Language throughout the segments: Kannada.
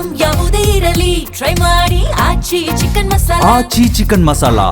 ಐಟಂ ಯಾವುದೇ ಇರಲಿ ಟ್ರೈ ಮಾಡಿ ಆಚಿ ಚಿಕನ್ ಮಸಾಲಾ.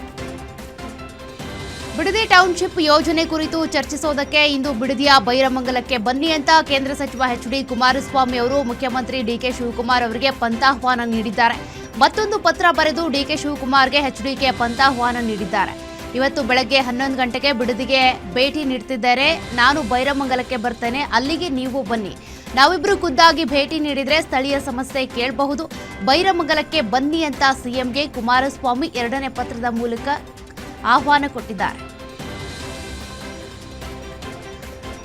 ಬಿಡದಿ ಟೌನ್ಶಿಪ್ ಯೋಜನೆ ಕುರಿತು ಚರ್ಚಿಸೋದಕ್ಕೆ ಇಂದು ಬಿಡದಿಯ ಬೈರಮಂಗಲಕ್ಕೆ ಬನ್ನಿ ಅಂತ ಕೇಂದ್ರ ಸಚಿವ ಎಚ್.ಡಿ. ಕುಮಾರಸ್ವಾಮಿ ಅವರು ಮುಖ್ಯಮಂತ್ರಿ ಡಿ.ಕೆ. ಶಿವಕುಮಾರ್ ಅವರಿಗೆ ಪಂಥಾಹ್ವಾನ ನೀಡಿದ್ದಾರೆ. ಮತ್ತೊಂದು ಪತ್ರ ಬರೆದು ಡಿ.ಕೆ. ಶಿವಕುಮಾರ್ಗೆ ಎಚ್.ಡಿ.ಕೆ ಪಂಥಾಹ್ವಾನ ನೀಡಿದ್ದಾರೆ. ಇವತ್ತು ಬೆಳಗ್ಗೆ 11 ಗಂಟೆಗೆ ಬಿಡದಿಗೆ ಭೇಟಿ ನೀಡುತ್ತಿದ್ದಾರೆ. ನಾನು ಬೈರಮಂಗಲಕ್ಕೆ ಬರ್ತೇನೆ, ಅಲ್ಲಿಗೆ ನೀವು ಬನ್ನಿ. ನಾವಿಬ್ರು ಖುದ್ದಾಗಿ ಭೇಟಿ ನೀಡಿದ್ರೆ ಸ್ಥಳೀಯ ಸಮಸ್ಯೆ ಕೇಳಬಹುದು. ಬೈರಮಂಗಲಕ್ಕೆ ಬನ್ನಿ ಅಂತ ಸಿಎಂಗೆ ಕುಮಾರಸ್ವಾಮಿ 2ನೇ ಪತ್ರದ ಮೂಲಕ ಆಹ್ವಾನ ಕೊಟ್ಟಿದ್ದಾರೆ.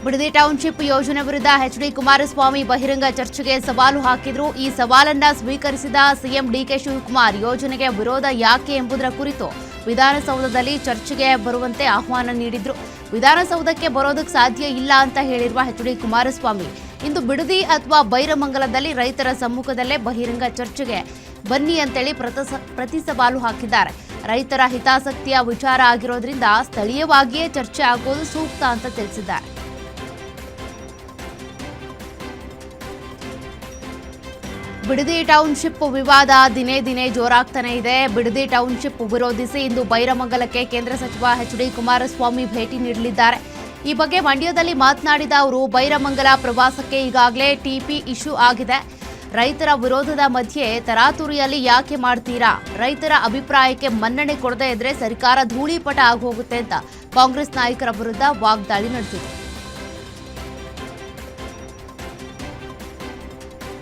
ಬಿಡದಿ ಟೌನ್ಶಿಪ್ ಯೋಜನೆ ವಿರುದ್ಧ ಎಚ್.ಡಿ. ಕುಮಾರಸ್ವಾಮಿ ಬಹಿರಂಗ ಚರ್ಚೆಗೆ ಸವಾಲು ಹಾಕಿದ್ರು. ಈ ಸವಾಲನ್ನ ಸ್ವೀಕರಿಸಿದ ಸಿಎಂ ಡಿ.ಕೆ. ಶಿವಕುಮಾರ್ ಯೋಜನೆಗೆ ವಿರೋಧ ಯಾಕೆ ಎಂಬುದರ ಕುರಿತು ವಿಧಾನಸೌಧದಲ್ಲಿ ಚರ್ಚೆಗೆ ಬರುವಂತೆ ಆಹ್ವಾನ ನೀಡಿದ್ರು. ವಿಧಾನಸೌಧಕ್ಕೆ ಬರೋದಕ್ಕೆ ಸಾಧ್ಯ ಇಲ್ಲ ಅಂತ ಹೇಳಿರುವ ಎಚ್.ಡಿ. ಕುಮಾರಸ್ವಾಮಿ ಇಂದು ಬಿಡದಿ ಅಥವಾ ಬೈರಮಂಗಲದಲ್ಲಿ ರೈತರ ಸಮ್ಮುಖದಲ್ಲೇ ಬಹಿರಂಗ ಚರ್ಚೆಗೆ ಬನ್ನಿ ಅಂತೇಳಿ ಪ್ರತಿ ಸವಾಲು ಹಾಕಿದ್ದಾರೆ. ರೈತರ ಹಿತಾಸಕ್ತಿಯ ವಿಚಾರ ಆಗಿರೋದ್ರಿಂದ ಸ್ಥಳೀಯವಾಗಿಯೇ ಚರ್ಚೆ ಆಗೋದು ಸೂಕ್ತ ಅಂತ ತಿಳಿಸಿದ್ದಾರೆ. ಬಿಡದಿ ಟೌನ್ಶಿಪ್ ವಿವಾದ ದಿನೇ ದಿನೇ ಜೋರಾಗ್ತಾನೆ ಇದೆ. ಬಿಡದಿ ಟೌನ್ಶಿಪ್ ವಿರೋಧಿಸಿ ಇಂದು ಬೈರಮಂಗಲಕ್ಕೆ ಕೇಂದ್ರ ಸಚಿವ ಎಚ್.ಡಿ. ಕುಮಾರಸ್ವಾಮಿ ಭೇಟಿ ನೀಡಲಿದ್ದಾರೆ. ಈ ಬಗ್ಗೆ ಮಂಡ್ಯದಲ್ಲಿ ಮಾತನಾಡಿದ ಅವರು, ಬೈರಮಂಗಲ ಪ್ರವಾಸಕ್ಕೆ ಈಗಾಗಲೇ ಟಿಪಿ ಇಶ್ಯೂ ಆಗಿದೆ. ರೈತರ ವಿರೋಧದ ಮಧ್ಯೆ ತರಾತುರಿಯಲ್ಲಿ ಯಾಕೆ ಮಾಡ್ತೀರಾ? ರೈತರ ಅಭಿಪ್ರಾಯಕ್ಕೆ ಮನ್ನಣೆ ಕೊಡದೇ ಇದ್ರೆ ಸರ್ಕಾರ ಧೂಳಿಪಟ ಆಗೋಗುತ್ತೆ ಅಂತ ಕಾಂಗ್ರೆಸ್ ನಾಯಕರ ವಿರುದ್ಧ ವಾಗ್ದಾಳಿ ನಡೆಸಿದರು.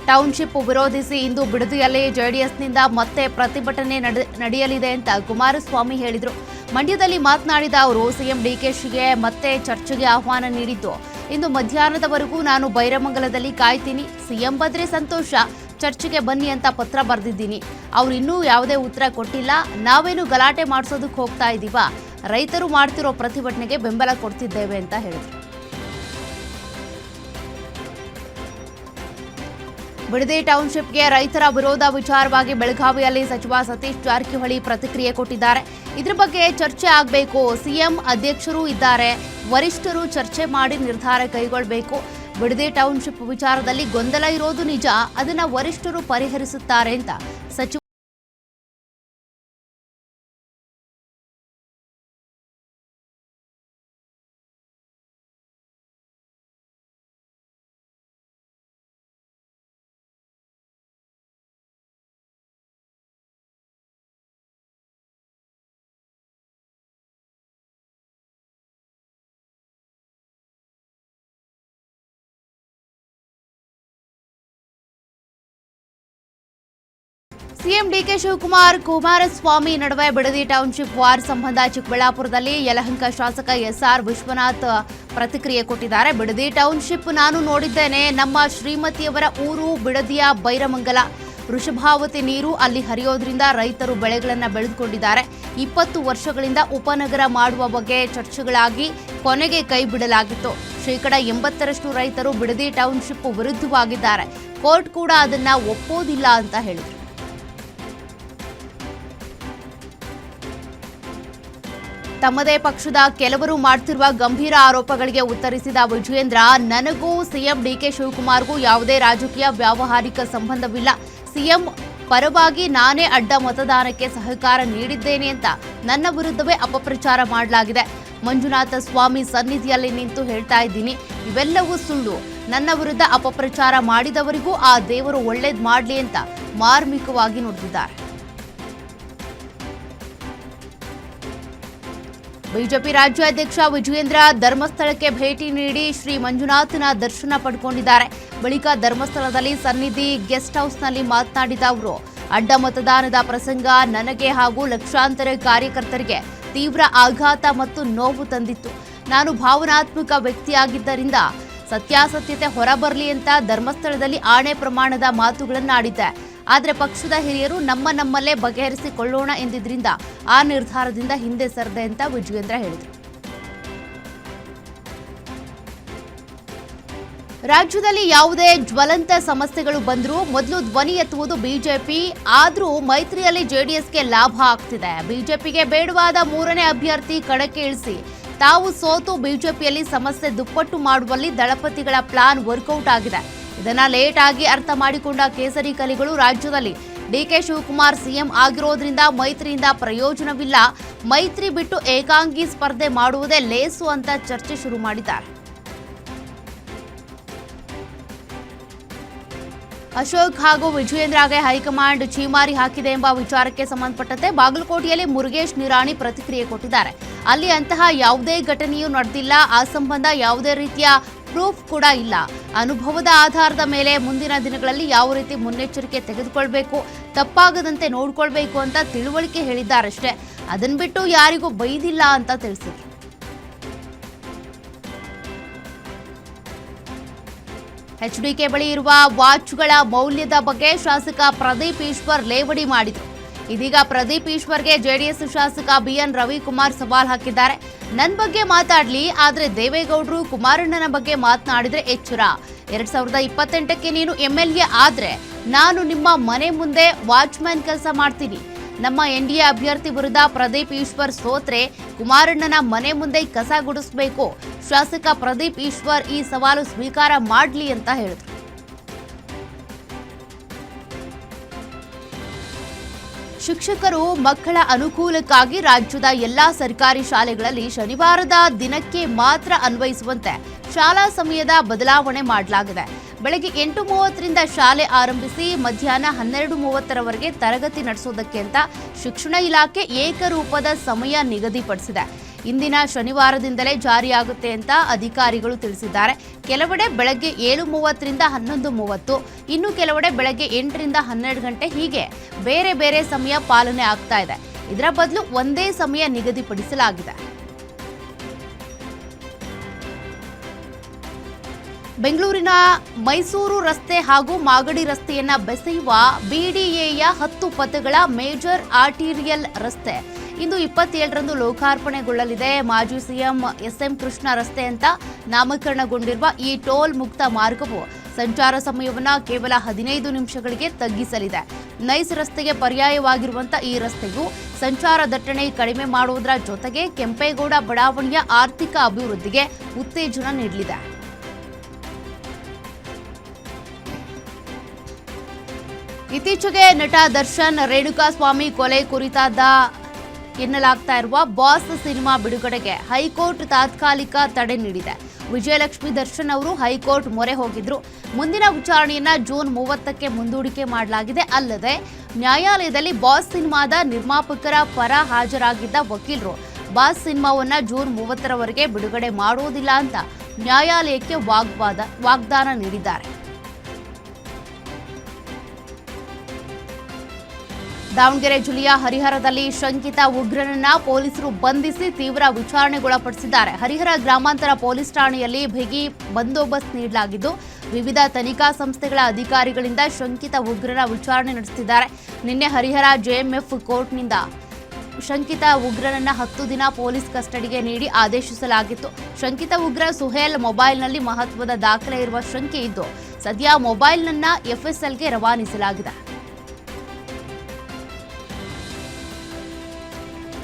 ಟೌನ್ಶಿಪ್ ವಿರೋಧಿಸಿ ಇಂದು ಬಿಡದಿಯಲ್ಲಿ ಜೆಡಿಎಸ್ನಿಂದ ಮತ್ತೆ ಪ್ರತಿಭಟನೆ ನಡೆಯಲಿದೆ ಅಂತ ಕುಮಾರಸ್ವಾಮಿ ಹೇಳಿದರು. ಮಂಡ್ಯದಲ್ಲಿ ಮಾತನಾಡಿದ ಅವರು, ಸಿಎಂ ಡಿಕೆಶಿಗೆ ಮತ್ತೆ ಚರ್ಚೆಗೆ ಆಹ್ವಾನ ನೀಡಿದ್ದು, ಇಂದು ಮಧ್ಯಾಹ್ನದವರೆಗೂ ನಾನು ಬೈರಮಂಗಲದಲ್ಲಿ ಕಾಯ್ತೀನಿ. ಸಿಎಂ ಬಂದ್ರೆ ಸಂತೋಷ, ಚರ್ಚೆಗೆ ಬನ್ನಿ ಅಂತ ಪತ್ರ ಬರೆದಿದ್ದೀನಿ. ಅವ್ರು ಇನ್ನೂ ಯಾವುದೇ ಉತ್ತರ ಕೊಟ್ಟಿಲ್ಲ. ನಾವೇನು ಗಲಾಟೆ ಮಾಡಿಸೋದಕ್ಕೆ ಹೋಗ್ತಾ ಇದ್ದೀವಾ? ರೈತರು ಮಾಡ್ತಿರೋ ಪ್ರತಿಭಟನೆಗೆ ಬೆಂಬಲ ಕೊಡ್ತಿದ್ದೇವೆ ಅಂತ ಹೇಳಿದರು. ಬಿಡದಿ ಟೌನ್ಶಿಪ್ಗೆ ರೈತರ ವಿರೋಧ ವಿಚಾರವಾಗಿ ಬೆಳಗಾವಿಯಲ್ಲಿ ಸಚಿವ ಸತೀಶ್ ಜಾರಕಿಹೊಳಿ ಪ್ರತಿಕ್ರಿಯೆ ಕೊಟ್ಟಿದ್ದಾರೆ. ಇದ್ರ ಬಗ್ಗೆ ಚರ್ಚೆ ಆಗಬೇಕು. ಸಿಎಂ ಅಧ್ಯಕ್ಷರು ಇದ್ದಾರೆ, ವರಿಷ್ಠರು ಚರ್ಚೆ ಮಾಡಿ ನಿರ್ಧಾರ ಕೈಗೊಳ್ಳಬೇಕು. ಬಿಡದಿ ಟೌನ್ಶಿಪ್ ವಿಚಾರದಲ್ಲಿ ಗೊಂದಲ ಇರೋದು ನಿಜ, ಅದನ್ನ ವರಿಷ್ಠರು ಪರಿಹರಿಸುತ್ತಾರೆ ಅಂತ ಸಚಿವ ಸಿಎಂ ಡಿ.ಕೆ. ಶಿವಕುಮಾರ್ ಕುಮಾರಸ್ವಾಮಿ ನಡುವೆ ಬಿಡದಿ ಟೌನ್ಶಿಪ್ ವಾರ್ ಸಂಬಂಧ ಚಿಕ್ಕಬಳ್ಳಾಪುರದಲ್ಲಿ ಯಲಹಂಕ ಶಾಸಕ ಎಸ್.ಆರ್. ವಿಶ್ವನಾಥ್ ಪ್ರತಿಕ್ರಿಯೆ ಕೊಟ್ಟಿದ್ದಾರೆ. ಬಿಡದಿ ಟೌನ್ಶಿಪ್ ನಾನು ನೋಡಿದ್ದೇನೆ. ನಮ್ಮ ಶ್ರೀಮತಿಯವರ ಊರು ಬಿಡದಿಯ ಬೈರಮಂಗಲ. ವೃಷಭಾವತಿ ನೀರು ಅಲ್ಲಿ ಹರಿಯೋದ್ರಿಂದ ರೈತರು ಬೆಳೆಗಳನ್ನು ಬೆಳೆದುಕೊಂಡಿದ್ದಾರೆ. 20 ವರ್ಷಗಳಿಂದ ಉಪನಗರ ಮಾಡುವ ಬಗ್ಗೆ ಚರ್ಚೆಗಳಾಗಿ ಕೊನೆಗೆ ಕೈ ಬಿಡಲಾಗಿತ್ತು. 80% ರೈತರು ಬಿಡದಿ ಟೌನ್ಶಿಪ್ ವಿರುದ್ಧವಾಗಿದ್ದಾರೆ. ಕೋರ್ಟ್ ಕೂಡ ಅದನ್ನ ಒಪ್ಪೋದಿಲ್ಲ ಅಂತ ಹೇಳಿದರು. ತಮ್ಮದೇ ಪಕ್ಷದ ಕೆಲವರು ಮಾಡ್ತಿರುವ ಗಂಭೀರ ಆರೋಪಗಳಿಗೆ ಉತ್ತರಿಸಿದ ವಿಜಯೇಂದ್ರ, ನನಗೂ ಸಿಎಂ ಡಿ.ಕೆ. ಶಿವಕುಮಾರ್ಗೂ ಯಾವುದೇ ರಾಜಕೀಯ ವ್ಯಾವಹಾರಿಕ ಸಂಬಂಧವಿಲ್ಲ. ಸಿಎಂ ಪರವಾಗಿ ನಾನೇ ಅಡ್ಡ ಮತದಾನಕ್ಕೆ ಸಹಕಾರ ನೀಡಿದ್ದೇನೆ ಅಂತ ನನ್ನ ವಿರುದ್ಧವೇ ಅಪಪ್ರಚಾರ ಮಾಡಲಾಗಿದೆ. ಮಂಜುನಾಥ ಸ್ವಾಮಿ ಸನ್ನಿಧಿಯಲ್ಲಿ ನಿಂತು ಹೇಳ್ತಾ ಇದ್ದೀನಿ, ಇವೆಲ್ಲವೂ ಸುಳ್ಳು. ನನ್ನ ವಿರುದ್ಧ ಅಪಪ್ರಚಾರ ಮಾಡಿದವರಿಗೂ ಆ ದೇವರು ಒಳ್ಳೇದ್ ಮಾಡ್ಲಿ ಅಂತ ಮಾರ್ಮಿಕವಾಗಿ ನುಡಿದಿದ್ದಾರೆ. ಬಿಜೆಪಿ ರಾಜ್ಯಾಧ್ಯಕ್ಷ ವಿಜಯೇಂದ್ರ ಧರ್ಮಸ್ಥಳಕ್ಕೆ ಭೇಟಿ ನೀಡಿ ಶ್ರೀ ಮಂಜುನಾಥನ ದರ್ಶನ ಪಡೆದುಕೊಂಡಿದ್ದಾರೆ. ಬಳಿಕ ಧರ್ಮಸ್ಥಳದಲ್ಲಿ ಸನ್ನಿಧಿ ಗೆಸ್ಟ್ ಹೌಸ್ನಲ್ಲಿ ಮಾತನಾಡಿದ ಅವರು, ಅಡ್ಡ ಮತದಾನದ ಪ್ರಸಂಗ ನನಗೆ ಹಾಗೂ ಲಕ್ಷಾಂತರ ಕಾರ್ಯಕರ್ತರಿಗೆ ತೀವ್ರ ಆಘಾತ ಮತ್ತು ನೋವು ತಂದಿತ್ತು. ನಾನು ಭಾವನಾತ್ಮಕ ವ್ಯಕ್ತಿಯಾಗಿದ್ದರಿಂದ ಸತ್ಯಾಸತ್ಯತೆ ಹೊರಬರಲಿ ಅಂತ ಧರ್ಮಸ್ಥಳದಲ್ಲಿ ಆಣೆ ಪ್ರಮಾಣದ ಮಾತುಗಳನ್ನಾಡಿದ್ದೆ. ಆದರೆ ಪಕ್ಷದ ಹಿರಿಯರು ನಮ್ಮಲ್ಲೇ ಬಗೆಹರಿಸಿಕೊಳ್ಳೋಣ ಎಂದಿದ್ರಿಂದ ಆ ನಿರ್ಧಾರದಿಂದ ಹಿಂದೆ ಸರಿದೆ ಅಂತ ವಿಜಯೇಂದ್ರ ಹೇಳಿದರು. ರಾಜ್ಯದಲ್ಲಿ ಯಾವುದೇ ಜ್ವಲಂತ ಸಮಸ್ಯೆಗಳು ಬಂದರೂ ಮೊದಲು ಧ್ವನಿ ಎತ್ತುವುದು ಬಿಜೆಪಿ. ಆದರೂ ಮೈತ್ರಿಯಲ್ಲಿ ಜೆಡಿಎಸ್ಗೆ ಲಾಭ ಆಗ್ತಿದೆ. ಬಿಜೆಪಿಗೆ ಬೇಡವಾದ 3ನೇ ಅಭ್ಯರ್ಥಿ ಕಣಕ್ಕೆ ಇಳಿಸಿ ತಾವು ಸೋತು ಬಿಜೆಪಿಯಲ್ಲಿ ಸಮಸ್ಯೆ ದುಪ್ಪಟ್ಟು ಮಾಡುವಲ್ಲಿ ದಳಪತಿಗಳ ಪ್ಲಾನ್ ವರ್ಕೌಟ್ ಆಗಿದೆ. ಇದನ್ನ ಲೇಟ್ ಆಗಿ ಅರ್ಥ ಮಾಡಿಕೊಂಡ ಕೇಸರಿ ಕಲಿಗಳು ರಾಜ್ಯದಲ್ಲಿ ಡಿಕೆ ಶಿವಕುಮಾರ್ ಸಿಎಂ ಆಗಿರೋದ್ರಿಂದ ಮೈತ್ರಿಯಿಂದ ಪ್ರಯೋಜನವಿಲ್ಲ, ಮೈತ್ರಿ ಬಿಟ್ಟು ಏಕಾಂಗಿ ಸ್ಪರ್ಧೆ ಮಾಡುವುದೇ ಲೇಸು ಅಂತ ಚರ್ಚೆ ಶುರು ಮಾಡಿದ್ದಾರೆ. ಅಶೋಕ್ ಹಾಗೂ ವಿಜಯೇಂದ್ರಗೆ ಹೈಕಮಾಂಡ್ ಛೀಮಾರಿ ಹಾಕಿದೆ ಎಂಬ ವಿಚಾರಕ್ಕೆ ಸಂಬಂಧಪಟ್ಟಂತೆ ಬಾಗಲಕೋಟೆಯಲ್ಲಿ ಮುರುಗೇಶ್ ನಿರಾಣಿ ಪ್ರತಿಕ್ರಿಯೆ ಕೊಟ್ಟಿದ್ದಾರೆ. ಅಲ್ಲಿ ಅಂತಹ ಯಾವುದೇ ಘಟನೆಯೂ ನಡೆದಿಲ್ಲ, ಆ ಸಂಬಂಧ ಯಾವುದೇ ರೀತಿಯ ಪ್ರೂಫ್ ಕೂಡ ಇಲ್ಲ. ಅನುಭವದ ಆಧಾರದ ಮೇಲೆ ಮುಂದಿನ ದಿನಗಳಲ್ಲಿ ಯಾವ ರೀತಿ ಮುನ್ನೆಚ್ಚರಿಕೆ ತೆಗೆದುಕೊಳ್ಬೇಕು, ತಪ್ಪಾಗದಂತೆ ನೋಡ್ಕೊಳ್ಬೇಕು ಅಂತ ತಿಳುವಳಿಕೆ ಹೇಳಿದ್ದಾರಷ್ಟೇ, ಅದನ್ನ ಬಿಟ್ಟು ಯಾರಿಗೂ ಬೈದಿಲ್ಲ ಅಂತ ತಿಳಿಸಿದ್ರು. ಎಚ್ಡಿಕೆ ಬಳಿ ಇರುವ ವಾಚ್ಗಳ ಮೌಲ್ಯದ ಬಗ್ಗೆ ಶಾಸಕ ಪ್ರದೀಪ್ ಈಶ್ವರ್ ಲೇವಡಿ ಮಾಡಿದರು. ಇದೀಗ ಪ್ರದೀಪ್ ಈಶ್ವರ್ಗೆ ಜೆಡಿಎಸ್ ಶಾಸಕ ಬಿಎನ್ ರವಿಕುಮಾರ್ ಸವಾಲ್ ಹಾಕಿದ್ದಾರೆ. ನನ್ನ ಬಗ್ಗೆ ಮಾತಾಡ್ಲಿ, ಆದ್ರೆ ದೇವೇಗೌಡರು ಕುಮಾರಣ್ಣನ ಬಗ್ಗೆ ಮಾತನಾಡಿದ್ರೆ ಎಚ್ಚರ. 2028ಕ್ಕೆ ನೀನು MLA ಆದ್ರೆ ನಾನು ನಿಮ್ಮ ಮನೆ ಮುಂದೆ ವಾಚ್ಮ್ಯಾನ್ ಕೆಲಸ ಮಾಡ್ತೀನಿ. ನಮ್ಮ NDA ಅಭ್ಯರ್ಥಿ ವಿರುದ್ಧ ಪ್ರದೀಪ್ ಈಶ್ವರ್ ಸೋತ್ರೆ ಕುಮಾರಣ್ಣನ ಮನೆ ಮುಂದೆ ಕಸ ಗುಡಿಸಬೇಕು. ಶಾಸಕ ಪ್ರದೀಪ್ ಈಶ್ವರ್ ಈ ಸವಾಲು ಸ್ವೀಕಾರ ಮಾಡಲಿ ಅಂತ ಹೇಳಿದ್ರು. ಶಿಕ್ಷಕರು ಮಕ್ಕಳ ಅನುಕೂಲಕ್ಕಾಗಿ ರಾಜ್ಯದ ಎಲ್ಲಾ ಸರ್ಕಾರಿ ಶಾಲೆಗಳಲ್ಲಿ ಶನಿವಾರದ ದಿನಕ್ಕೆ ಮಾತ್ರ ಅನ್ವಯಿಸುವಂತೆ ಶಾಲಾ ಸಮಯದ ಬದಲಾವಣೆ ಮಾಡಲಾಗಿದೆ. ಬೆಳಗ್ಗೆ 8:30ರಿಂದ ಶಾಲೆ ಆರಂಭಿಸಿ ಮಧ್ಯಾಹ್ನ 12:30ರವರೆಗೆ ತರಗತಿ ನಡೆಸೋದಕ್ಕೆ ಅಂತ ಶಿಕ್ಷಣ ಇಲಾಖೆ ಏಕರೂಪದ ಸಮಯ ನಿಗದಿಪಡಿಸಿದೆ. ಇಂದಿನ ಶನಿವಾರದಿಂದಲೇ ಜಾರಿಯಾಗುತ್ತೆ ಅಂತ ಅಧಿಕಾರಿಗಳು ತಿಳಿಸಿದ್ದಾರೆ. ಕೆಲವೆಡೆ ಬೆಳಗ್ಗೆ 7:30ರಿಂದ 11:30, ಇನ್ನು ಕೆಲವೆಡೆ ಬೆಳಗ್ಗೆ 8ರಿಂದ 12 ಗಂಟೆ, ಹೀಗೆ ಬೇರೆ ಬೇರೆ ಸಮಯ ಪಾಲನೆ ಆಗ್ತಾ ಇದೆ. ಇದರ ಬದಲು ಒಂದೇ ಸಮಯ ನಿಗದಿಪಡಿಸಲಾಗಿದೆ. ಬೆಂಗಳೂರಿನ ಮೈಸೂರು ರಸ್ತೆ ಹಾಗೂ ಮಾಗಡಿ ರಸ್ತೆಯನ್ನ ಬೆಸೆಯುವ BDAಯ 10 ಪಥಗಳ ಮೇಜರ್ ಆರ್ಟೀರಿಯಲ್ ರಸ್ತೆ ಇಂದು 27ರಂದು ಲೋಕಾರ್ಪಣೆಗೊಳ್ಳಲಿದೆ. ಮಾಜಿ ಸಿಎಂ SM ಕೃಷ್ಣ ರಸ್ತೆ ಅಂತ ನಾಮಕರಣಗೊಂಡಿರುವ ಈ ಟೋಲ್ ಮುಕ್ತ ಮಾರ್ಗವು ಸಂಚಾರ ಸಮಯವನ್ನು ಕೇವಲ 15 ನಿಮಿಷಗಳಿಗೆ ತಗ್ಗಿಸಲಿದೆ. ನೈಸ್ ರಸ್ತೆಗೆ ಪರ್ಯಾಯವಾಗಿರುವಂತಹ ಈ ರಸ್ತೆಯು ಸಂಚಾರ ದಟ್ಟಣೆ ಕಡಿಮೆ ಮಾಡುವುದರ ಜೊತೆಗೆ ಕೆಂಪೇಗೌಡ ಬಡಾವಣೆಯ ಆರ್ಥಿಕ ಅಭಿವೃದ್ಧಿಗೆ ಉತ್ತೇಜನ ನೀಡಲಿದೆ. ಇತ್ತೀಚೆಗೆ ನಟ ದರ್ಶನ್ ರೇಣುಕಾಸ್ವಾಮಿ ಕೊಲೆ ಕುರಿತಾದ ಎನ್ನಲಾಗ್ತಾ ಇರುವ ಬಾಸ್ ಸಿನಿಮಾ ಬಿಡುಗಡೆಗೆ ಹೈಕೋರ್ಟ್ ತಾತ್ಕಾಲಿಕ ತಡೆ ನೀಡಿದೆ. ವಿಜಯಲಕ್ಷ್ಮಿ ದರ್ಶನ್ ಅವರು ಹೈಕೋರ್ಟ್ ಮೊರೆ ಹೋಗಿದ್ರು. ಮುಂದಿನ ವಿಚಾರಣೆಯನ್ನ ಜೂನ್ 30ಕ್ಕೆ ಮುಂದೂಡಿಕೆ ಮಾಡಲಾಗಿದೆ. ಅಲ್ಲದೆ ನ್ಯಾಯಾಲಯದಲ್ಲಿ ಬಾಸ್ ಸಿನಿಮಾದ ನಿರ್ಮಾಪಕರ ಪರ ಹಾಜರಾಗಿದ್ದ ವಕೀಲರು ಬಾಸ್ ಸಿನಿಮಾವನ್ನ ಜೂನ್ 30ರವರೆಗೆ ಬಿಡುಗಡೆ ಮಾಡುವುದಿಲ್ಲ ಅಂತ ನ್ಯಾಯಾಲಯಕ್ಕೆ ವಾಗ್ದಾನ ನೀಡಿದ್ದಾರೆ. ದಾವಣಗೆರೆ ಜಿಲ್ಲೆಯ ಹರಿಹರದಲ್ಲಿ ಶಂಕಿತ ಉಗ್ರನನ್ನ ಪೊಲೀಸರು ಬಂಧಿಸಿ ತೀವ್ರ ವಿಚಾರಣೆಗೊಳಪಡಿಸಿದ್ದಾರೆ. ಹರಿಹರ ಗ್ರಾಮಾಂತರ ಪೊಲೀಸ್ ಠಾಣೆಯಲ್ಲಿ ಬಿಗಿ ಬಂದೋಬಸ್ತ್ ನೀಡಲಾಗಿದ್ದು ವಿವಿಧ ತನಿಖಾ ಸಂಸ್ಥೆಗಳ ಅಧಿಕಾರಿಗಳಿಂದ ಶಂಕಿತ ಉಗ್ರರ ವಿಚಾರಣೆ ನಡೆಸುತ್ತಿದ್ದಾರೆ. ನಿನ್ನೆ ಹರಿಹರ JMF ಕೋರ್ಟ್ನಿಂದ ಶಂಕಿತ ಉಗ್ರನನ್ನ 10 ದಿನ ಪೊಲೀಸ್ ಕಸ್ಟಡಿಗೆ ನೀಡಿ ಆದೇಶಿಸಲಾಗಿತ್ತು. ಶಂಕಿತ ಉಗ್ರ ಸುಹೇಲ್ ಮೊಬೈಲ್ನಲ್ಲಿ ಮಹತ್ವದ ದಾಖಲೆ ಇರುವ ಶಂಕೆ ಇದ್ದು ಸದ್ಯ ಮೊಬೈಲ್ನನ್ನ FSLಗೆ ರವಾನಿಸಲಾಗಿದೆ.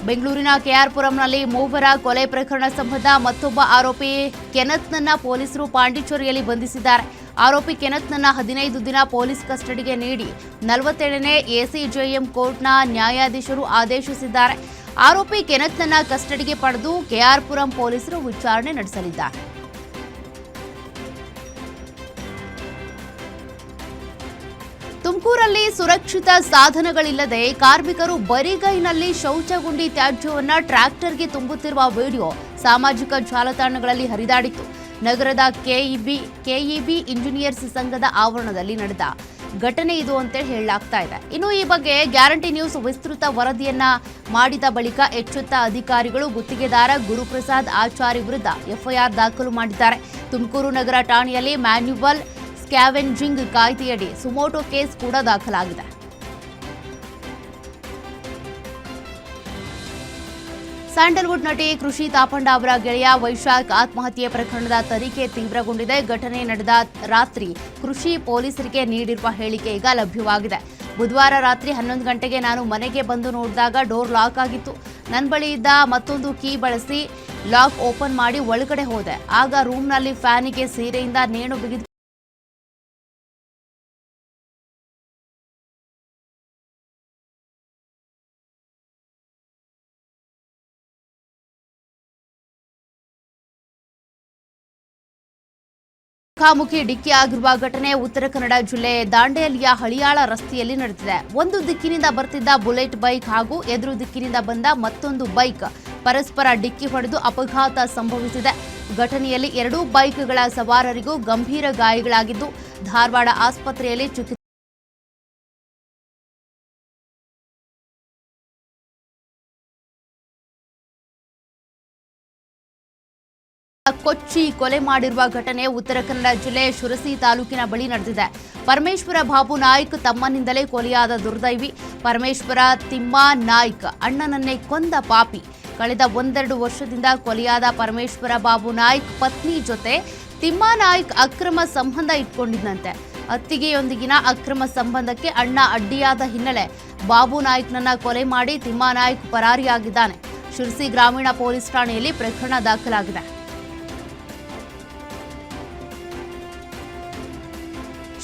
ಬೆಂಗಳೂರಿನ KR ಪುರಂನಲ್ಲಿ ಮೂವರ ಕೊಲೆ ಪ್ರಕರಣ ಸಂಬಂಧ ಮತ್ತೊಬ್ಬ ಆರೋಪಿ ಕೆನತ್ನನ್ನ ಪೊಲೀಸರು ಪಾಂಡಿಚೇರಿಯಲ್ಲಿ ಬಂಧಿಸಿದ್ದಾರೆ. ಆರೋಪಿ ಕೆನತ್ನನ್ನ 15 ದಿನ ಪೊಲೀಸ್ ಕಸ್ಟಡಿಗೆ ನೀಡಿ 47ನೇ ACJM ಕೋರ್ಟ್ನ ನ್ಯಾಯಾಧೀಶರು ಆದೇಶಿಸಿದ್ದಾರೆ. ಆರೋಪಿ ಕೆನತ್ನನ್ನ ಕಸ್ಟಡಿಗೆ ಪಡೆದು KR ಪುರಂ ಪೊಲೀಸರು ವಿಚಾರಣೆ ನಡೆಸಲಿದ್ದಾರೆ. ತುಮಕೂರಲ್ಲಿ ಸುರಕ್ಷಿತ ಸಾಧನಗಳಿಲ್ಲದೆ ಕಾರ್ಮಿಕರು ಬರಿಗೈನಲ್ಲಿ ಶೌಚಗುಂಡಿ ತ್ಯಾಜ್ಯವನ್ನ ಟ್ರ್ಯಾಕ್ಟರ್ಗೆ ತುಂಬುತ್ತಿರುವ ವಿಡಿಯೋ ಸಾಮಾಜಿಕ ಜಾಲತಾಣಗಳಲ್ಲಿ ಹರಿದಾಡಿತ್ತು. ನಗರದ ಕೆಇಬಿ ಇಂಜಿನಿಯರ್ಸ್ ಸಂಘದ ಆವರಣದಲ್ಲಿ ನಡೆದ ಘಟನೆ ಇದು ಅಂತೇಳಿ ಹೇಳಲಾಗ್ತಾ ಇದೆ. ಇನ್ನು ಈ ಬಗ್ಗೆ ಗ್ಯಾರಂಟಿ ನ್ಯೂಸ್ ವಿಸ್ತೃತ ವರದಿಯನ್ನ ಮಾಡಿದ ಬಳಿಕ ಎಚ್ಚೆತ್ತ ಅಧಿಕಾರಿಗಳು ಗುತ್ತಿಗೆದಾರ ಗುರುಪ್ರಸಾದ್ ಆಚಾರಿ ವಿರುದ್ಧ FIR ದಾಖಲು ಮಾಡಿದ್ದಾರೆ. ತುಮಕೂರು ನಗರ ಠಾಣೆಯಲ್ಲಿ ಮ್ಯಾನ್ಯುವಲ್ ಸ್ಕ್ಯಾವೆಂಜಿಂಗ್ ಕಾಯ್ದೆಯಡಿ ಸುಮೋಟೋ ಕೇಸ್ ಕೂಡ ದಾಖಲಾಗಿದೆ. ಸ್ಯಾಂಡಲ್ವುಡ್ ನಟಿ ಕೃಷಿ ತಾಪಂಡ ಅವರ ಗೆಳೆಯ ವೈಶಾಖ್ ಆತ್ಮಹತ್ಯೆ ಪ್ರಕರಣದ ತನಿಖೆ ತೀವ್ರಗೊಂಡಿದೆ. ಘಟನೆ ನಡೆದ ರಾತ್ರಿ ಕೃಷಿ ಪೊಲೀಸರಿಗೆ ನೀಡಿರುವ ಹೇಳಿಕೆ ಈಗ ಲಭ್ಯವಾಗಿದೆ. ಬುಧವಾರ ರಾತ್ರಿ 11 ಗಂಟೆಗೆ ನಾನು ಮನೆಗೆ ಬಂದು ನೋಡಿದಾಗ ಡೋರ್ ಲಾಕ್ ಆಗಿತ್ತು. ನನ್ನ ಬಳಿ ಇದ್ದ ಮತ್ತೊಂದು ಕೀ ಬಳಸಿ ಲಾಕ್ ಓಪನ್ ಮಾಡಿ ಒಳಗಡೆ ಹೋದೆ. ಆಗ ರೂಮ್ನಲ್ಲಿ ಫ್ಯಾನಿಗೆ ಸೀರೆಯಿಂದ ನೇಣು ಬಿಗಿದು ಮುಖಾಮುಖಿ ಡಿಕ್ಕಿ ಆಗಿರುವ ಘಟನೆ ಉತ್ತರ ಕನ್ನಡ ಜಿಲ್ಲೆ ದಾಂಡೇಲಿಯ ಹಳಿಯಾಳ ರಸ್ತೆಯಲ್ಲಿ ನಡೆದಿದೆ. ಒಂದು ದಿಕ್ಕಿನಿಂದ ಬರ್ತಿದ್ದ ಬುಲೆಟ್ ಬೈಕ್ ಹಾಗೂ ಎದುರು ದಿಕ್ಕಿನಿಂದ ಬಂದ ಮತ್ತೊಂದು ಬೈಕ್ ಪರಸ್ಪರ ಡಿಕ್ಕಿ ಹೊಡೆದು ಅಪಘಾತ ಸಂಭವಿಸಿದೆ. ಘಟನೆಯಲ್ಲಿ 2 ಬೈಕ್ಗಳ ಸವಾರರಿಗೂ ಗಂಭೀರ ಗಾಯಗಳಾಗಿದ್ದು ಧಾರವಾಡ ಆಸ್ಪತ್ರೆಯಲ್ಲಿ ಚಿಕಿತ್ಸೆ ಕೊಚ್ಚಿ ಕೊಲೆ ಮಾಡಿರುವ ಘಟನೆ ಉತ್ತರ ಕನ್ನಡ ಜಿಲ್ಲೆ ಶಿರಸಿ ತಾಲೂಕಿನ ಬಳಿ ನಡೆದಿದೆ. ಪರಮೇಶ್ವರ ಬಾಬು ನಾಯ್ಕ್ ತಮ್ಮನಿಂದಲೇ ಕೊಲೆಯಾದ ದುರ್ದೈವಿ. ಪರಮೇಶ್ವರ ತಿಮ್ಮಾ ನಾಯ್ಕ್ ಅಣ್ಣನನ್ನೇ ಕೊಂದ ಪಾಪಿ. ಕಳೆದ 1-2 ವರ್ಷದಿಂದ ಕೊಲೆಯಾದ ಪರಮೇಶ್ವರ ಬಾಬು ನಾಯ್ಕ್ ಪತ್ನಿ ಜೊತೆ ತಿಮ್ಮಾ ನಾಯ್ಕ್ ಅಕ್ರಮ ಸಂಬಂಧ ಇಟ್ಕೊಂಡಿದ್ದಂತೆ. ಅತ್ತಿಗೆಯೊಂದಿಗಿನ ಅಕ್ರಮ ಸಂಬಂಧಕ್ಕೆ ಅಣ್ಣ ಅಡ್ಡಿಯಾದ ಹಿನ್ನೆಲೆ ಬಾಬು ನಾಯ್ಕ್ನನ್ನ ಕೊಲೆ ಮಾಡಿ ತಿಮ್ಮಾ ನಾಯ್ಕ್ ಪರಾರಿಯಾಗಿದ್ದಾನೆ. ಶಿರಸಿ ಗ್ರಾಮೀಣ ಪೊಲೀಸ್ ಠಾಣೆಯಲ್ಲಿ ಪ್ರಕರಣ ದಾಖಲಾಗಿದೆ.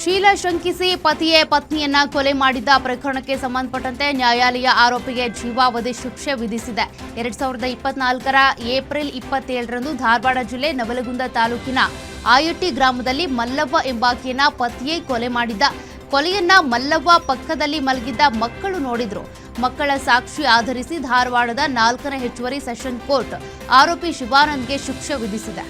ಶೀಲ ಶಂಕಿಸಿ ಪತಿಯೇ ಪತ್ನಿಯನ್ನ ಕೊಲೆ ಮಾಡಿದ್ದ ಪ್ರಕರಣಕ್ಕೆ ಸಂಬಂಧಪಟ್ಟಂತೆ ನ್ಯಾಯಾಲಯ ಆರೋಪಿಗೆ ಜೀವಾವಧಿ ಶಿಕ್ಷೆ ವಿಧಿಸಿದೆ. 2024ರ ಏಪ್ರಿಲ್ 27ರಂದು ಧಾರವಾಡ ಜಿಲ್ಲೆ ನವಲಗುಂದ ತಾಲೂಕಿನ ಆಯಟ್ಟಿ ಗ್ರಾಮದಲ್ಲಿ ಮಲ್ಲವ್ವ ಎಂಬಾಕೆಯನ್ನ ಪತಿಯೇ ಕೊಲೆ ಮಾಡಿದ್ದ. ಕೊಲೆಯನ್ನ ಮಲ್ಲವ್ವ ಪಕ್ಕದಲ್ಲಿ ಮಲಗಿದ್ದ ಮಕ್ಕಳು ನೋಡಿದ್ರು. ಮಕ್ಕಳ ಸಾಕ್ಷಿ ಆಧರಿಸಿ ಧಾರವಾಡದ 4ನೇ ಹೆಚ್ಚುವರಿ ಸೆಷನ್ ಕೋರ್ಟ್ ಆರೋಪಿ ಶಿವಾನಂದ್ಗೆ ಶಿಕ್ಷೆ ವಿಧಿಸಿದೆ.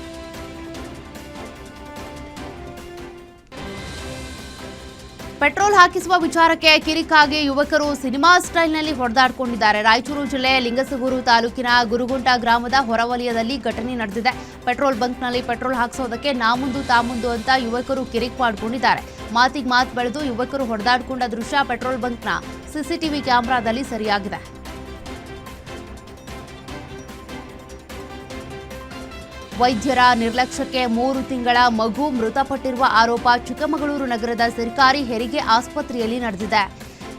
ಪೆಟ್ರೋಲ್ ಹಾಕಿಸುವ ವಿಚಾರಕ್ಕೆ ಕಿರಿಕಾಗಿ ಯುವಕರು ಸಿನಿಮಾ ಸ್ಟೈಲ್ನಲ್ಲಿ ಹೊಡೆದಾಡಿಕೊಂಡಿದ್ದಾರೆ. ರಾಯಚೂರು ಜಿಲ್ಲೆ ಲಿಂಗಸಗೂರು ತಾಲೂಕಿನ ಗುರುಗುಂಟ ಗ್ರಾಮದ ಹೊರವಲಯದಲ್ಲಿ ಘಟನೆ ನಡೆದಿದೆ. ಪೆಟ್ರೋಲ್ ಬಂಕ್ನಲ್ಲಿ ಪೆಟ್ರೋಲ್ ಹಾಕಿಸೋದಕ್ಕೆ ನಾ ಮುಂದು ತಾ ಮುಂದು ಅಂತ ಯುವಕರು ಕಿರಿಕ್ ಮಾಡಿಕೊಂಡಿದ್ದಾರೆ. ಮಾತಿಗೆ ಮಾತು ಬೆಳೆದು ಯುವಕರು ಹೊಡೆದಾಡಿಕೊಂಡ ದೃಶ್ಯ ಪೆಟ್ರೋಲ್ ಬಂಕ್ನ ಸಿಸಿಟಿವಿ ಕ್ಯಾಮೆರಾದಲ್ಲಿ ಸೆರೆಯಾಗಿದೆ. ವೈದ್ಯರ ನಿರ್ಲಕ್ಷ್ಯಕ್ಕೆ 3 ತಿಂಗಳ ಮಗು ಮೃತಪಟ್ಟಿರುವ ಆರೋಪ ಚಿಕ್ಕಮಗಳೂರು ನಗರದ ಸರ್ಕಾರಿ ಹೆರಿಗೆ ಆಸ್ಪತ್ರೆಯಲ್ಲಿ ನಡೆದಿದೆ.